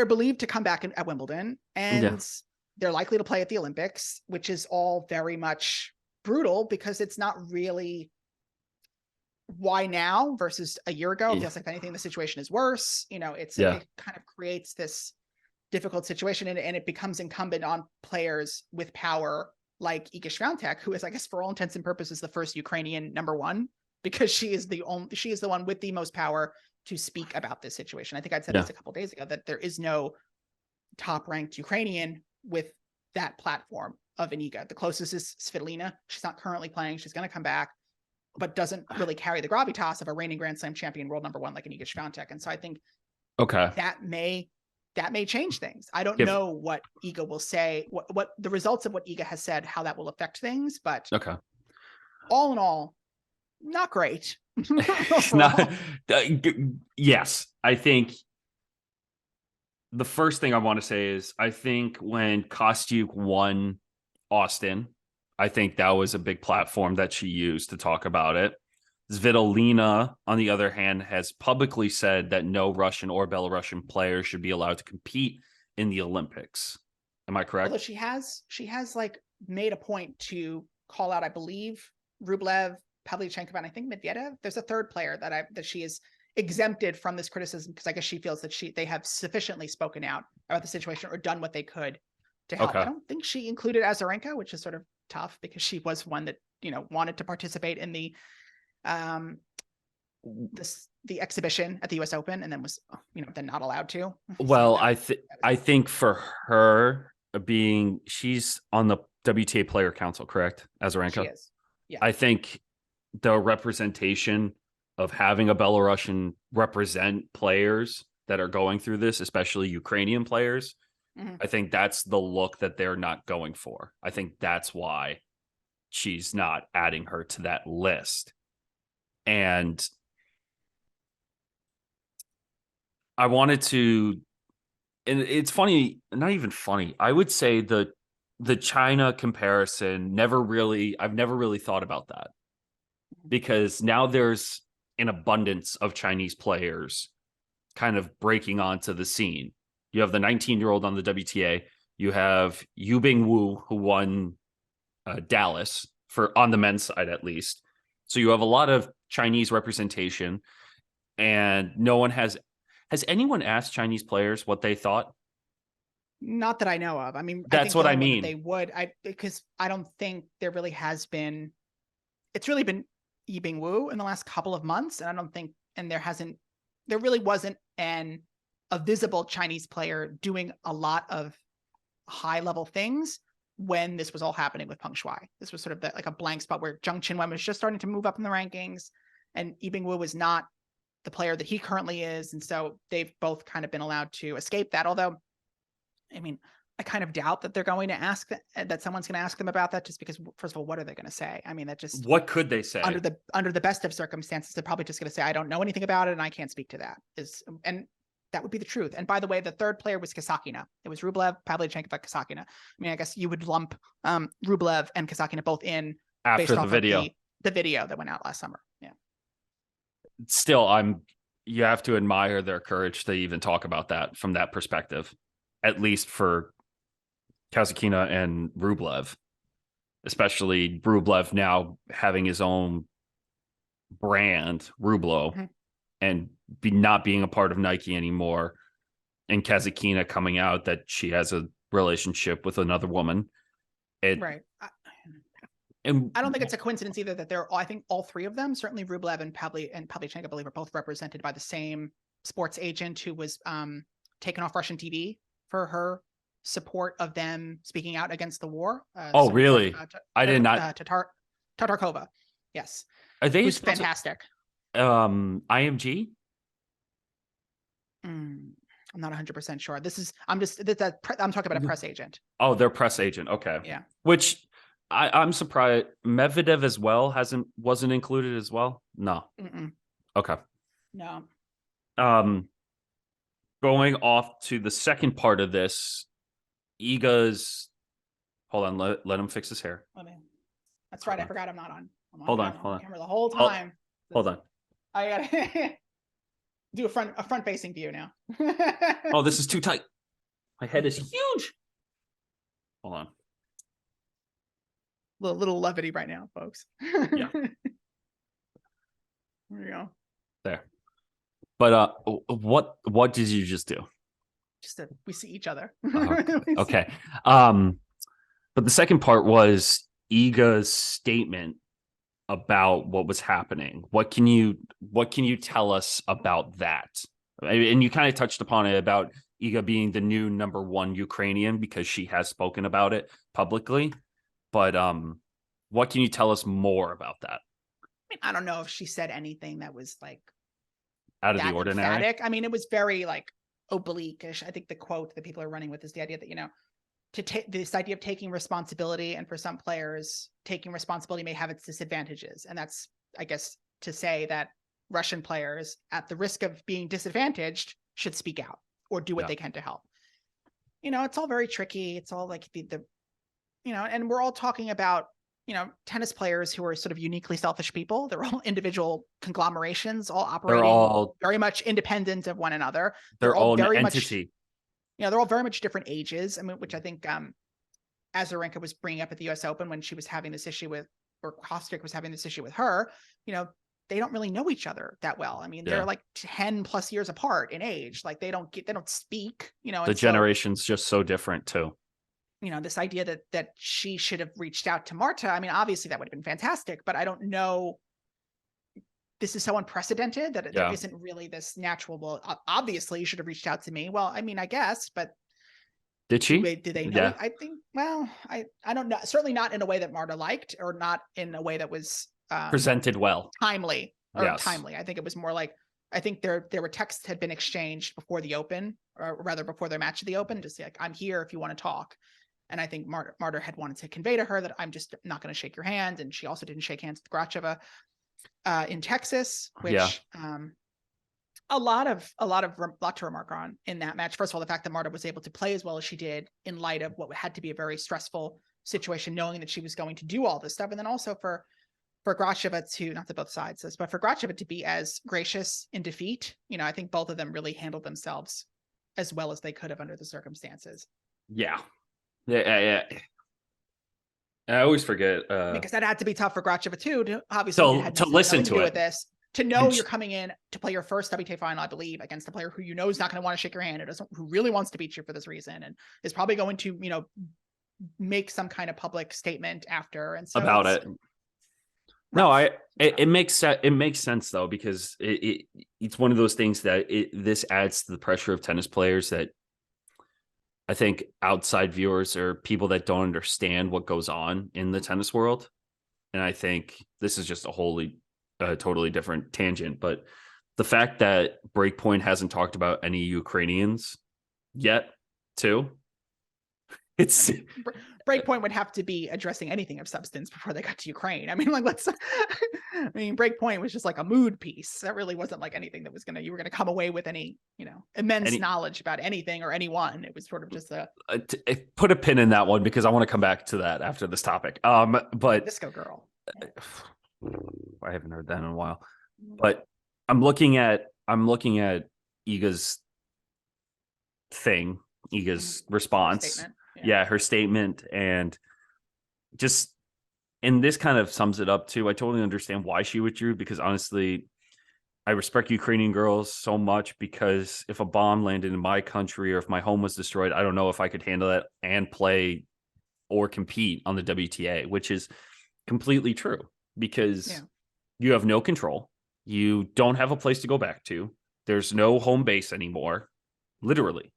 believed to come back at Wimbledon, and they're likely to play at the Olympics, which is all very much brutal, because it's not really why now versus a year ago. It feels like, if anything, the situation is worse. It kind of creates this difficult situation, and it becomes incumbent on players with power like Iga Swiatek, who is, I guess, for all intents and purposes, the first Ukrainian number one, because she is the one with the most power to speak about this situation. I think I'd said this a couple of days ago, that there is no top-ranked Ukrainian with that platform of an Iga. The closest is Svitolina. She's not currently playing. She's going to come back, but doesn't really carry the gravitas of a reigning Grand Slam champion, world number one, like an Iga Swiatek. And so I think that may change things. I don't know what Iga will say, what the results of what Iga has said, how that will affect things, but all in all, not great. It's not, yes, I think the first thing I want to say is, I think when Kostyuk won Austin, I think that was a big platform that she used to talk about it. Svitolina, on the other hand, has publicly said that no Russian or Belarusian players should be allowed to compete in the Olympics. Am I correct? Although she has like made a point to call out, I believe, Rublev, Pavlyuchenkova, and I think Medvedev. There's a third player that she is exempted from this criticism because I guess she feels that they have sufficiently spoken out about the situation or done what they could to help. I don't think she included Azarenka, which is sort of tough because she was one that, wanted to participate in the exhibition at the US Open and then was, then not allowed to. Well, I think for her she's on the WTA Player Council, correct? Azarenka? She is. Yeah. I think the representation of having a Belarusian represent players that are going through this, especially Ukrainian players, I think that's the look that they're not going for. I think that's why she's not adding her to that list. And I wanted to, and it's funny, not even funny. I would say the China comparison I've never really thought about that, because now there's an abundance of Chinese players kind of breaking onto the scene. You have the 19-year-old on the WTA. You have Yubing Wu, who won Dallas on the men's side, at least. So you have a lot of Chinese representation, and no one has anyone asked Chinese players what they thought? Not that I know of. I mean, that's what I mean. They would, because I don't think there really has been. It's really been Yibing Wu in the last couple of months, and I don't think, and there really wasn't a visible Chinese player doing a lot of high level things when this was all happening with Peng Shuai. This was sort of like a blank spot where Zheng Qinwen was just starting to move up in the rankings, and Yibing Wu was not the player that he currently is. And so they've both kind of been allowed to escape that. Although, I mean, I kind of doubt that they're going to ask that someone's going to ask them about that, just because, first of all, what are they going to say? I mean, what could they say? Under the best of circumstances, they're probably just going to say, I don't know anything about it and I can't speak to that. And that would be the truth. And by the way, the third player was Kasatkina. It was Rublev, Pavlyuchenko, Kasatkina. I mean, I guess you would lump Rublev and Kasatkina both in after the video. The video that went out last summer. Yeah. Still, you have to admire their courage to even talk about that from that perspective, at least for Kasatkina and Rublev, especially Rublev now having his own brand, Rublo, and not being a part of Nike anymore, and Kasatkina coming out that she has a relationship with another woman. Right. And I don't think it's a coincidence either that I think all three of them, certainly Rublev and Pavlyuchenko, I believe, are both represented by the same sports agent who was taken off Russian TV for her support of them speaking out against the war. Really? I did not. Tatarkova. Yes. Are they fantastic? IMG? I'm not 100% sure. I'm talking about a press agent. Oh, their press agent. Okay. Yeah. Which I'm surprised Medvedev as well wasn't included as well. No. Okay. No. Going off to the second part of this, Iga's. Hold on. Let him fix his hair. That's right. I forgot I'm not on. Hold on. Camera the whole time. Hold on. I gotta do a front facing view now. Oh, this is too tight. My head is huge. Hold on. Little levity right now, folks. Yeah. There you go. There. But what did you just do? We see each other. Okay. But the second part was Iga's statement about what was happening. What can you tell us about that? And you kind of touched upon it about Iga being the new number one Ukrainian because she has spoken about it publicly. But what can you tell us more about that? I mean, I don't know if she said anything that was like out of the ordinary. Emphatic. I mean, it was very like oblique-ish. I think the quote that people are running with is the idea that, to take this idea of taking responsibility, and for some players, taking responsibility may have its disadvantages. And that's, I guess, to say that Russian players, at the risk of being disadvantaged, should speak out or do what they can to help. It's all very tricky. It's all like and we're all talking about, tennis players who are sort of uniquely selfish people. They're all individual conglomerations, all operating very much independent of one another. They're all very entity. They're all very much different ages. I mean, which I think Azarenka was bringing up at the US Open when she was having this issue with, or Kostic was having this issue with her. they don't really know each other that well. I mean, they're like 10 plus years apart in age. Like they don't speak, you know. The generation's just so different too. You know, this idea that she should have reached out to Marta. I mean, obviously that would have been fantastic, but I don't know. This is so unprecedented that there isn't really this natural, well, obviously you should have reached out to me. Well, I mean, I guess, but did she? Did they know? I think, well, I don't know. Certainly not in a way that Marta liked, or not in a way that was presented well. Timely or timely. I think it was more like, I think there were texts had been exchanged before the Open, or rather before their match of the Open, just like, I'm here if you want to talk. And I think Marta had wanted to convey to her that I'm just not going to shake your hand. And she also didn't shake hands with Gracheva in Texas, which a lot to remark on in that match. First of all, the fact that Marta was able to play as well as she did in light of what had to be a very stressful situation, knowing that she was going to do all this stuff. And then also for Gracheva to, not that both sides this, but for Gracheva to be as gracious in defeat. You know, I think both of them really handled themselves as well as they could have under the circumstances. Yeah. I always forget because that had to be tough for Gracheva too. To obviously, to listen to it. With this, to know you're coming in to play your first WTA final, I believe, against a player who you know is not going to want to shake your hand, who really wants to beat you for this reason, and is probably going to, you know, make some kind of public statement after and so about it. No, it makes sense though, because it's one of those things that this adds to the pressure of tennis players that I think outside viewers or people that don't understand what goes on in the tennis world. And I think this is just a totally different tangent, but the fact that Breakpoint hasn't talked about any Ukrainians yet too, it's Breakpoint would have to be addressing anything of substance before they got to Ukraine. I mean, like, Breakpoint was just like a mood piece. That really wasn't like anything that you were going to come away with any, you know, immense knowledge about anything or anyone. It was sort of just put a pin in that one, because I want to come back to that after this topic. But Disco Girl. I haven't heard that in a while, but I'm looking at Iga's response. Statement. Yeah, her statement, and this kind of sums it up too. I totally understand why she withdrew, because honestly, I respect Ukrainian girls so much, because if a bomb landed in my country or if my home was destroyed, I don't know if I could handle that and play or compete on the WTA, which is completely true, because you have no control. You don't have a place to go back to. There's no home base anymore, literally.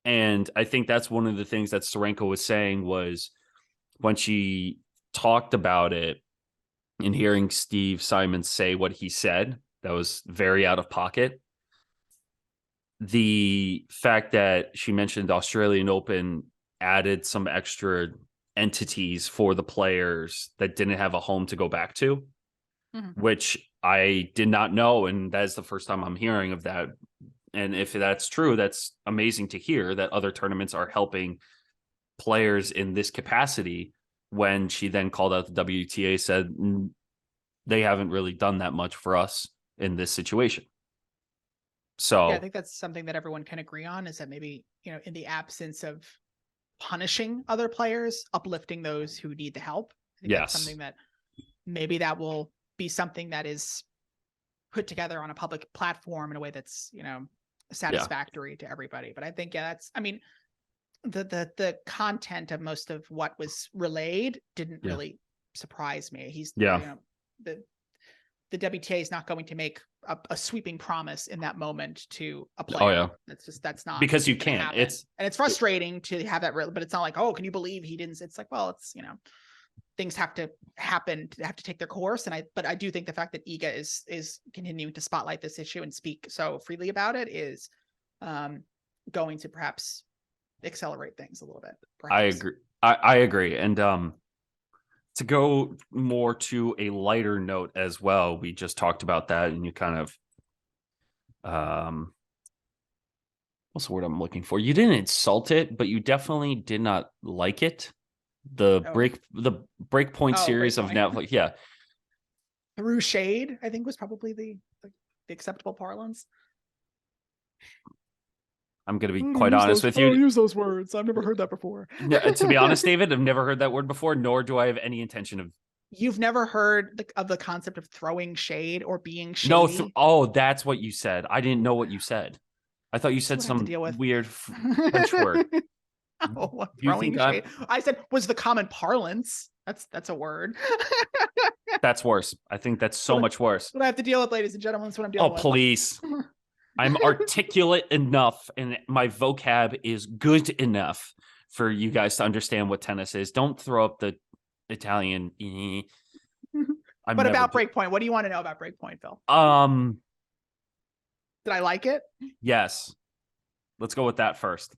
And I think that's one of the things that Sabalenka was saying, was when she talked about it and hearing Steve Simon say what he said, that was very out of pocket. The fact that she mentioned the Australian Open added some extra entities for the players that didn't have a home to go back to, which I did not know. And that is the first time I'm hearing of that. And if that's true, that's amazing to hear that other tournaments are helping players in this capacity. When she then called out the WTA, said they haven't really done that much for us in this situation. So I think that's something that everyone can agree on, is that maybe, you know, in the absence of punishing other players, uplifting those who need the help. I think that's something that maybe that will be something that is put together on a public platform in a way that's, you know, satisfactory to everybody. But I think, I mean, the content of most of what was relayed didn't really surprise me. You know, the WTA is not going to make a sweeping promise in that moment to a player. That's not, because you can't. It's frustrating to have that, but it's not like, oh, can you believe he didn't? It's like, well, it's, you know, things have to happen, have to take their course. But I do think the fact that Iga is continuing to spotlight this issue and speak so freely about it is going to perhaps accelerate things a little bit. Perhaps. I agree. And to go more to a lighter note as well, we just talked about that, and you kind of what's the word I'm looking for? You didn't insult it, but you definitely did not like it. The Breakpoint series of Netflix. Yeah. Through shade, I think, was probably the acceptable parlance. I'm going to be quite honest with you. Use those words. I've never heard that before. To be honest, David, I've never heard that word before, nor do I have any intention of You've never heard of the concept of throwing shade or being shady? No, oh, that's what you said. I didn't know what you said. I thought you That's said what I have to some deal with. weird French word. Oh, You throwing think shade. I said was the common parlance. That's a word. that's worse? I think that's so What, much worse. what I have to deal with, ladies and gentlemen. That's what I'm Oh, dealing with. please. I'm articulate enough and my vocab is good enough for you guys to understand what tennis is. Don't throw up the Italian. But about Breakpoint, what do you want to know about Breakpoint, Phil? Did I like it? Yes. Let's go with that first.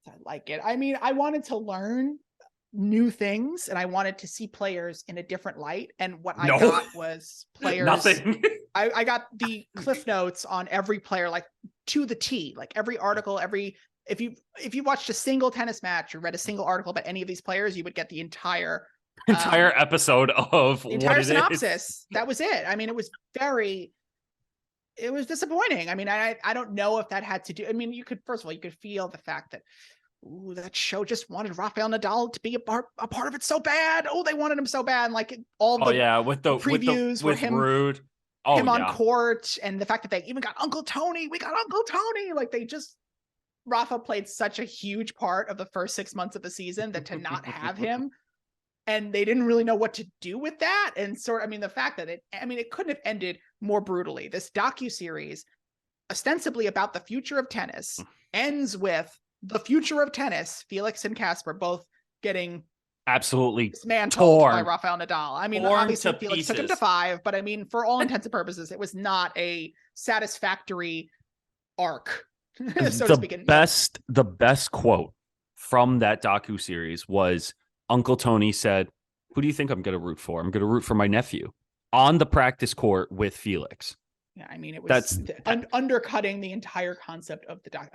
I like it. I mean, I wanted to learn new things and I wanted to see players in a different light. And what I got was players. Nothing. I got the cliff notes on every player, like to the T, like every article, if you watched a single tennis match or read a single article about any of these players, you would get the entire episode of the entire synopsis. That was it. I mean, it was disappointing. I mean, I don't know if that had to do, I mean, first of all, you could feel the fact that, ooh, that show just wanted Rafael Nadal to be a part of it so bad. Oh, they wanted him so bad. And like all the with the previews with him Rude. Him on court, and the fact that they even got Uncle Tony. We got Uncle Tony. Like Rafa played such a huge part of the first 6 months of the season that to not have him, and they didn't really know what to do with that. And the fact that it couldn't have ended more brutally. This docuseries, ostensibly about the future of tennis, ends with the future of tennis, Felix and Casper both getting absolutely dismantled by Rafael Nadal. I mean, obviously Felix took him to 5, but I mean, for all intents and purposes, it was not a satisfactory arc, so to speak. The best quote from that docuseries was Uncle Tony said, "Who do you think I'm going to root for? I'm going to root for my nephew on the practice court with Felix." Yeah, I mean, it was undercutting the entire concept of the doc,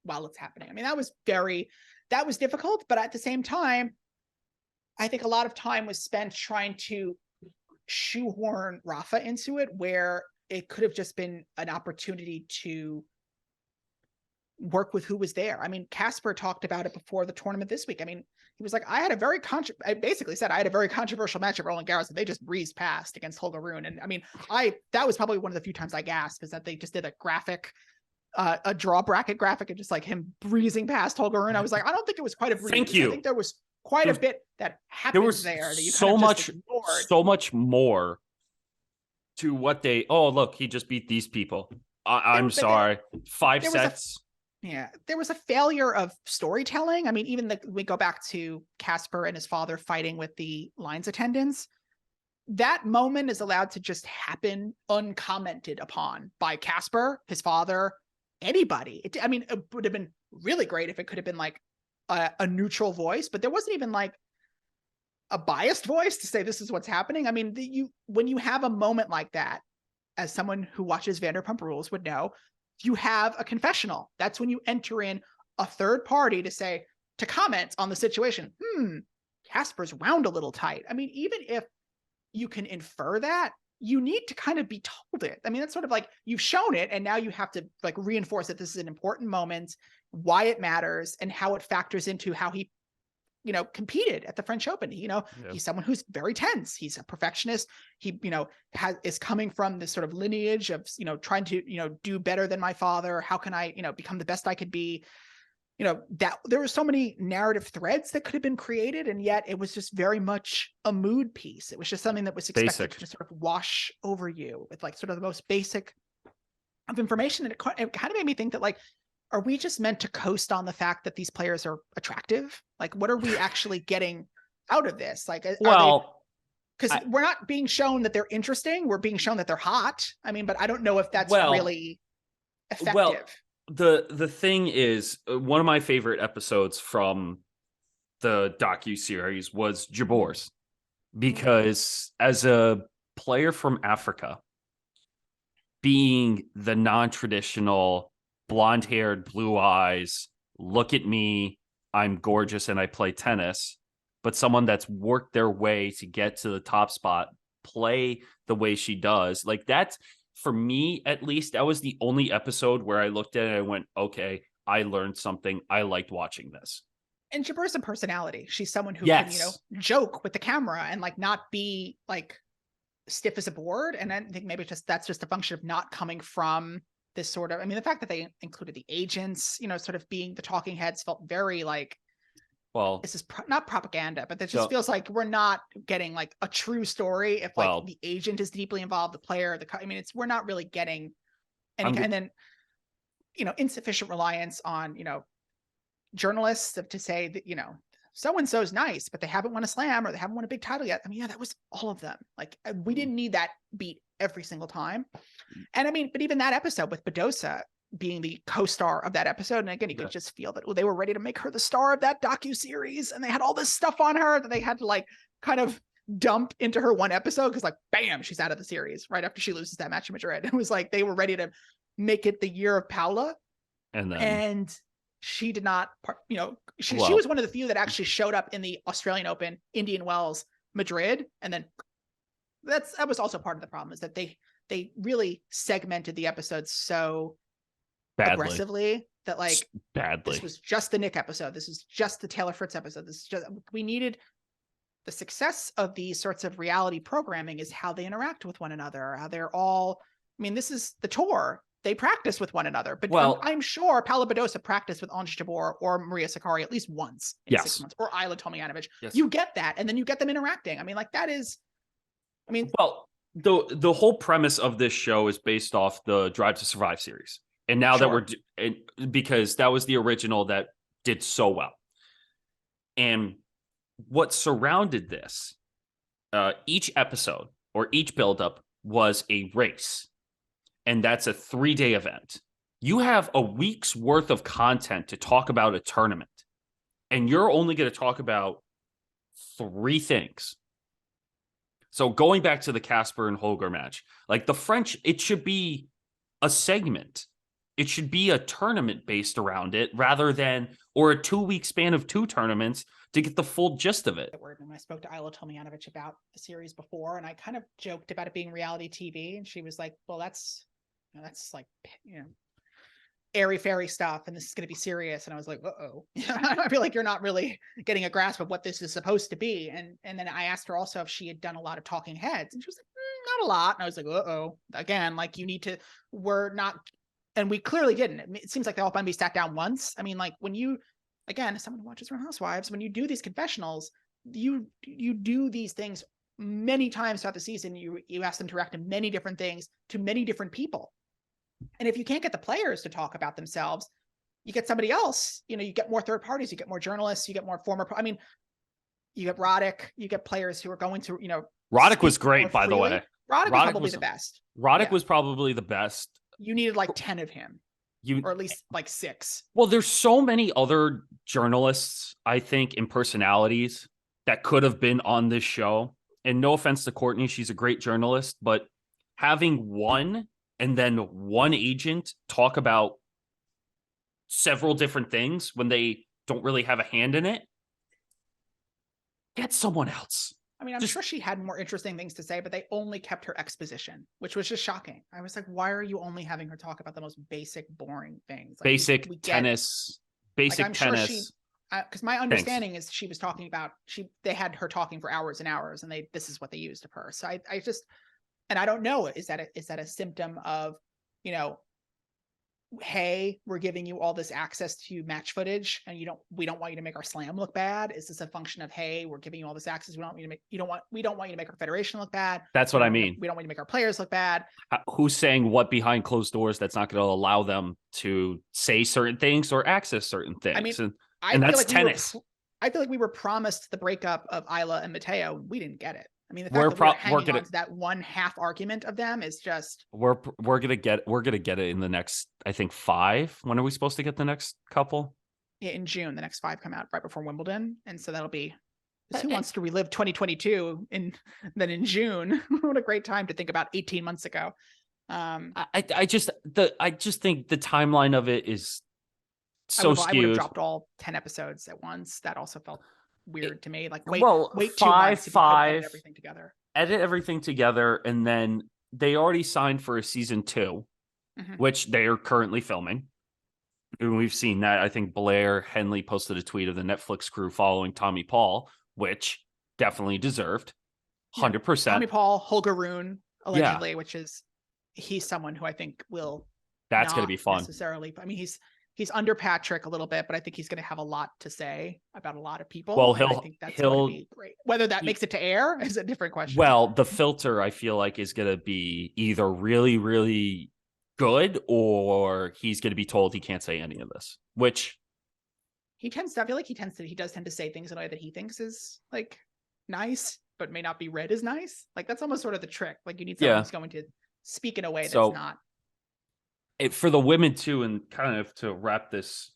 while it's happening. I mean, that was difficult, but at the same time, I think a lot of time was spent trying to shoehorn Rafa into it, where it could have just been an opportunity to work with who was there. I mean, Casper talked about it before the tournament this week. I mean, he was like, I basically said I had a very controversial match at Roland Garros that they just breezed past against Holger Rune. And I mean, that was probably one of the few times I gasped, is that they just did a graphic, a draw bracket graphic, and just like him breezing past Holger Rune. I was like, I don't think it was quite a breeze. Thank you. I think there was quite a bit that happened there that you so much more to what look, he just beat these people. I'm sorry. 5 sets. There was a failure of storytelling. I mean, even we go back to Casper and his father fighting with the lines attendants. That moment is allowed to just happen uncommented upon by Casper, his father, anybody. It would have been really great if it could have been like a neutral voice, but there wasn't even like a biased voice to say this is what's happening. I mean, when you have a moment like that, as someone who watches Vanderpump Rules would know, you have a confessional. That's when you enter in a third party to comment on the situation. Casper's wound a little tight. I mean, even if you can infer that, you need to kind of be told it. I mean, that's sort of like, you've shown it, and now you have to like reinforce that this is an important moment, why it matters, and how it factors into how he, competed at the French Open. He's someone who's very tense. He's a perfectionist. He, is coming from this sort of lineage of, trying to, do better than my father. How can I, become the best I could be? That there were so many narrative threads that could have been created, and yet it was just very much a mood piece. It was just something that was expected to just sort of wash over you with like sort of the most basic of information. And it kind of made me think that, like, are we just meant to coast on the fact that these players are attractive? Like, what are we actually getting out of this? Like, because we're not being shown that they're interesting. We're being shown that they're hot. I mean, but I don't know if that's really effective. Well, the thing is, one of my favorite episodes from the docuseries was Jabor's, because as a player from Africa, being the non-traditional blonde-haired, blue eyes, look at me, I'm gorgeous and I play tennis, but someone that's worked their way to get to the top spot, play the way she does, like, that's, for me at least, that was the only episode where I looked at it and I went, okay, I learned something. I liked watching this. And Jabur's a personality. She's someone who can, Yes. joke with the camera and like not be like stiff as a board. And I think maybe that's just a function of not coming from this sort of, I mean, the fact that they included the agents, sort of being the talking heads felt very like, Well, this is not propaganda, but it just feels like we're not getting like a true story. If like the agent is deeply involved, the player, we're not really getting any, and then, insufficient reliance on, journalists to say that, so-and-so's nice, but they haven't won a slam or they haven't won a big title yet. I mean, yeah, that was all of them. Like we didn't need that beat every single time. And I mean, but even that episode with Badosa being the co-star of that episode. And again, you could just feel that they were ready to make her the star of that docuseries. And they had all this stuff on her that they had to like kind of dump into her one episode. Cause like, bam, she's out of the series right after she loses that match in Madrid. It was like, they were ready to make it the year of Paula. And she did not, she was one of the few that actually showed up in the Australian Open, Indian Wells, Madrid. And then that was also part of the problem, is that they really segmented the episodes so aggressively that like this was just the Nick episode. This is just the Taylor Fritz episode. This is just, we needed the success of these sorts of reality programming is how they interact with one another, how they're all, I mean, this is the tour. They practice with one another, but I'm sure Paula Badosa practiced with Ons Jabeur or Maria Sakkari at least once in 6 months, or Ayla Tomljanovic. You get that, and then you get them interacting. I mean, like that is, I mean, well, the whole premise of this show is based off the Drive to Survive series, and now that because that was the original that did so well, and what surrounded this, each episode or each buildup was a race. And that's a 3-day event. You have a week's worth of content to talk about a tournament. And you're only going to talk about 3 things. So going back to the Casper and Holger match, like the French, it should be a segment. It should be a tournament based around it rather than, or a 2-week span of 2 tournaments to get the full gist of it. And I spoke to Ayla Tomljanovic about the series before, and I kind of joked about it being reality TV. And she was like, well, that's like, airy fairy stuff, and this is going to be serious. And I was like, uh-oh. I feel like you're not really getting a grasp of what this is supposed to be. And then I asked her also if she had done a lot of talking heads, and she was like, not a lot. And I was like, uh-oh. Again, like we're not, and we clearly didn't. It seems like they all finally sat down once. I mean, like when you, again, as someone who watches Real Housewives, when you do these confessionals, you do these things many times throughout the season. You ask them to react to many different things to many different people. And if you can't get the players to talk about themselves, you get somebody else, you get more third parties, you get more journalists, you get more you get Roddick, you get players who are going to, Roddick was great, by the way. Roddick was probably the best. Roddick was probably the best. You needed like 10 of him, or at least like 6. Well, there's so many other journalists, I think, and personalities that could have been on this show. And no offense to Courtney, she's a great journalist, but having one and then one agent talk about several different things when they don't really have a hand in it, get someone else. I mean, I'm sure she had more interesting things to say, but they only kept her exposition, which was just shocking. I was like, why are you only having her talk about the most basic, boring things? Like, basic tennis. Sure because my understanding is she was talking about, they had her talking for hours and hours, and this is what they used of her. So I just, and I don't know, is that a symptom of, hey, we're giving you all this access to match footage, and we don't want you to make our slam look bad? Is this a function of, hey, we're giving you all this access, we don't want you to make our federation look bad? That's what I mean. We don't want you to make our players look bad. Who's saying what behind closed doors that's not going to allow them to say certain things or access certain things? I mean, that's like tennis. I feel like we were promised the breakup of Ayla and Matteo. We didn't get it. I mean, the fact that we're hanging on to that one half argument of them is just, we're gonna get it in the next, I think, 5. When are we supposed to get the next couple? Yeah, in June. The next 5 come out right before Wimbledon, and so that'll be, who wants to relive 2022 then in June? What a great time to think about 18 months ago. I just think the timeline of it is so skewed. I would have dropped all 10 episodes at once. That also felt weird to me. Like, wait 2 months to edit everything together. Edit everything together, and then they already signed for a season 2, which they are currently filming. And we've seen that. I think Blair Henley posted a tweet of the Netflix crew following Tommy Paul, which definitely deserved. 100%. Tommy Paul, Holger Rune, Yeah. allegedly, which is he's someone who I think will That's going to not be fun. necessarily. I mean, he's under Patrick a little bit, but I think he's going to have a lot to say about a lot of people. Well, and I think that's going to be great. Whether that makes it to air is a different question. Well, the filter I feel like is going to be either really, really good, or he's going to be told he can't say any of this, which he tends to, I feel like he does tend to say things in a way that he thinks is like nice, but may not be read as nice. Like that's almost sort of the trick. Like you need someone who's going to speak in a way that's not. For the women too, and kind of to wrap this,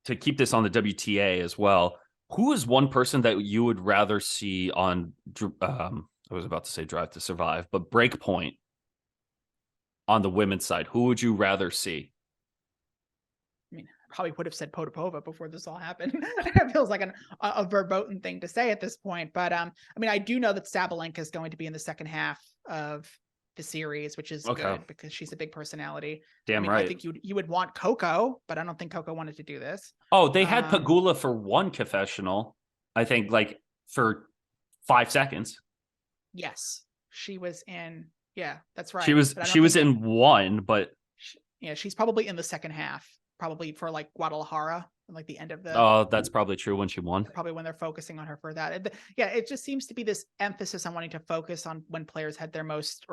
to keep this on the WTA as well, who is one person that you would rather see on, I was about to say Drive to Survive, but Breakpoint on the women's side? Who would you rather see? I mean, I probably would have said Potapova before this all happened. It feels like a verboten thing to say at this point. But I mean, I do know that Sabalenka is going to be in the second half of the series, which is good because she's a big personality. Damn right. I think you would want Coco, but I don't think Coco wanted to do this. Oh, they had Pegula for one confessional, I think, like for 5 seconds. Yes, she was in. Yeah, that's right. She was in one, but she's probably in the second half, probably for like Guadalajara, like the end of the. Oh, that's probably true when she won. Probably when they're focusing on her for that. Yeah, it just seems to be this emphasis on wanting to focus on when players had their most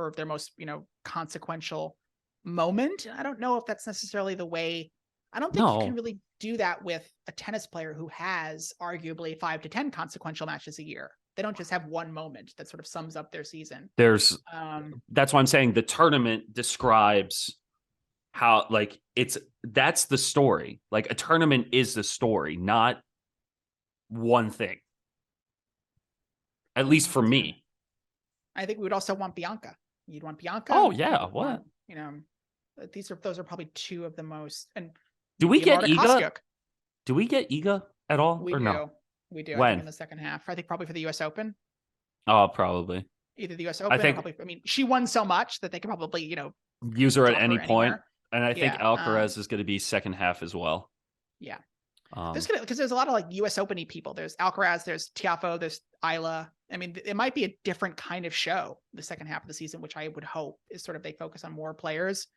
consequential moment. I don't know if that's necessarily the way. I don't think you can really do that with a tennis player who has arguably 5 to 10 consequential matches a year. They don't just have one moment that sort of sums up their season. That's why I'm saying the tournament describes how, like, that's the story. Like, a tournament is the story, not one thing. At least for me. I think we would also want Bianca. You'd want Bianca. Oh yeah, what? Those are probably two of the most. And do we get Iga? Do we get Iga at all? We do. No? We do. When? I think in the second half. I think probably for the U.S. Open. Oh, probably. Either the U.S. Open. I mean, she won so much that they could probably, use her at any point. And I think Alcaraz is going to be second half as well. Yeah. Because there's a lot of like U.S. Open-y people. There's Alcaraz, there's Tiafoe, there's Isla. I mean, it might be a different kind of show the second half of the season, which I would hope is sort of they focus on more players,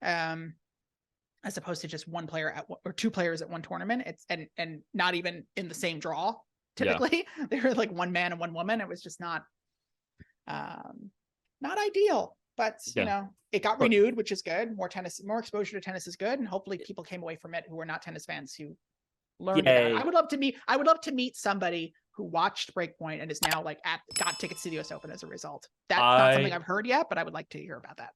as opposed to just one player or two players at one tournament. It's and not even in the same draw. Typically, they were like one man and one woman. It was just not ideal. But it got renewed, which is good. More tennis, more exposure to tennis is good, and hopefully people came away from it who were not tennis fans who learned that. I would love to meet somebody who watched Breakpoint and is now like got tickets to the US Open as a result. That's not something I've heard yet, but I would like to hear about that.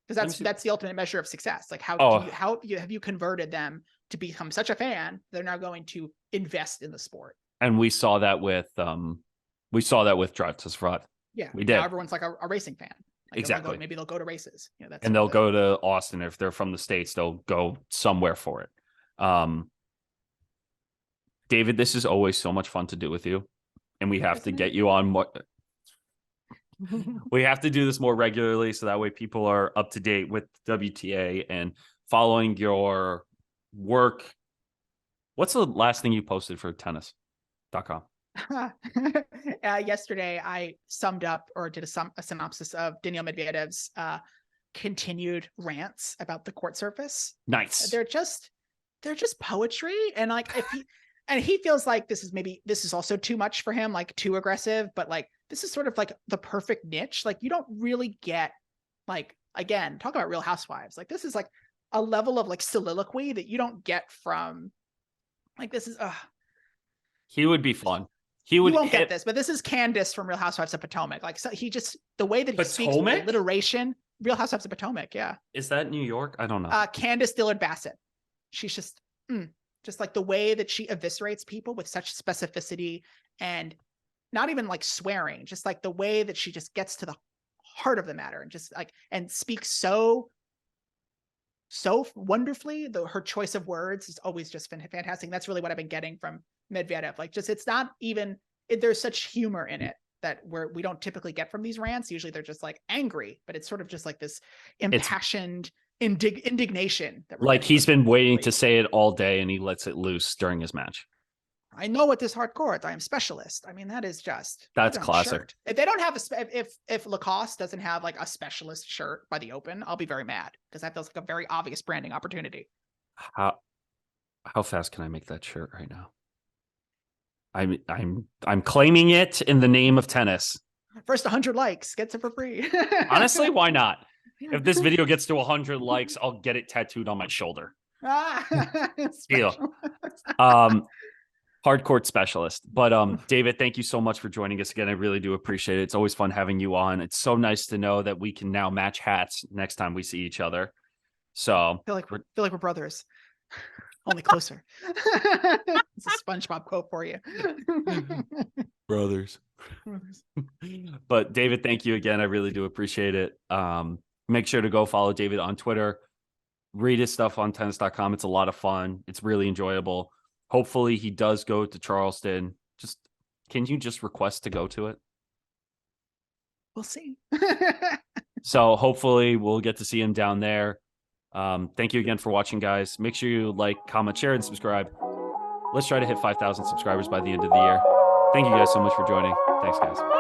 Because that's the ultimate measure of success. Like how have you converted them to become such a fan they're now going to invest in the sport? And we saw that with Drive to Survive. Yeah, we did. Now everyone's like a racing fan. Like exactly. Maybe they'll go to races. And they'll go to Austin. If they're from the States, they'll go somewhere for it. David, this is always so much fun to do with you. And we have to get you on more. We have to do this more regularly so that way people are up to date with WTA and following your work. What's the last thing you posted for tennis.com? Yesterday I summed up or did a synopsis of Daniil Medvedev's continued rants about the court surface. Nice. They're just poetry, and like he feels like this is also too much for him, like too aggressive, but like this is sort of like the perfect niche. Like you don't really get, like, again, talk about Real Housewives. Like this is like a level of like soliloquy that you don't get from, like, this is he would be fun. You won't get this, but this is Candace from Real Housewives of Potomac. Like, so the way that he speaks with alliteration, Real Housewives of Potomac. Yeah. Is that New York? I don't know. Candace Dillard Bassett. She's just like the way that she eviscerates people with such specificity and not even like swearing, just like the way that she just gets to the heart of the matter and just like, and speaks so wonderfully. Her choice of words is always just fantastic. That's really what I've been getting from Medvedev. Like, just, it's not even, there's such humor in it that we don't typically get from these rants. Usually they're just like angry, but it's sort of just like this impassioned indignation that we're Like getting he's from been the waiting athlete. to say it all day and he lets it loose during his match. I know what this hard court. I am specialist. I mean, that is just That's classic. Shirt. If they don't have if Lacoste doesn't have like a specialist shirt by the Open, I'll be very mad because that feels like a very obvious branding opportunity. How fast can I make that shirt right now? I'm claiming it in the name of tennis. First 100 likes gets it for free. Honestly, why not? If this video gets to 100 likes, I'll get it tattooed on my shoulder. Deal. Hard court specialist. But David, thank you so much for joining us again. I really do appreciate it. It's always fun having you on. It's so nice to know that we can now match hats next time we see each other. So I feel like we're brothers. Only closer. It's a SpongeBob quote for you. Brothers. But David, thank you again. I really do appreciate it. Make sure to go follow David on Twitter. Read his stuff on tennis.com. It's a lot of fun. It's really enjoyable. Hopefully he does go to Charleston. Can you just request to go to it? We'll see. So hopefully we'll get to see him down there. Thank you again for watching, guys. Make sure you like, comment, share, and subscribe. Let's try to hit 5,000 subscribers by the end of the year. Thank you guys so much for joining. Thanks, guys.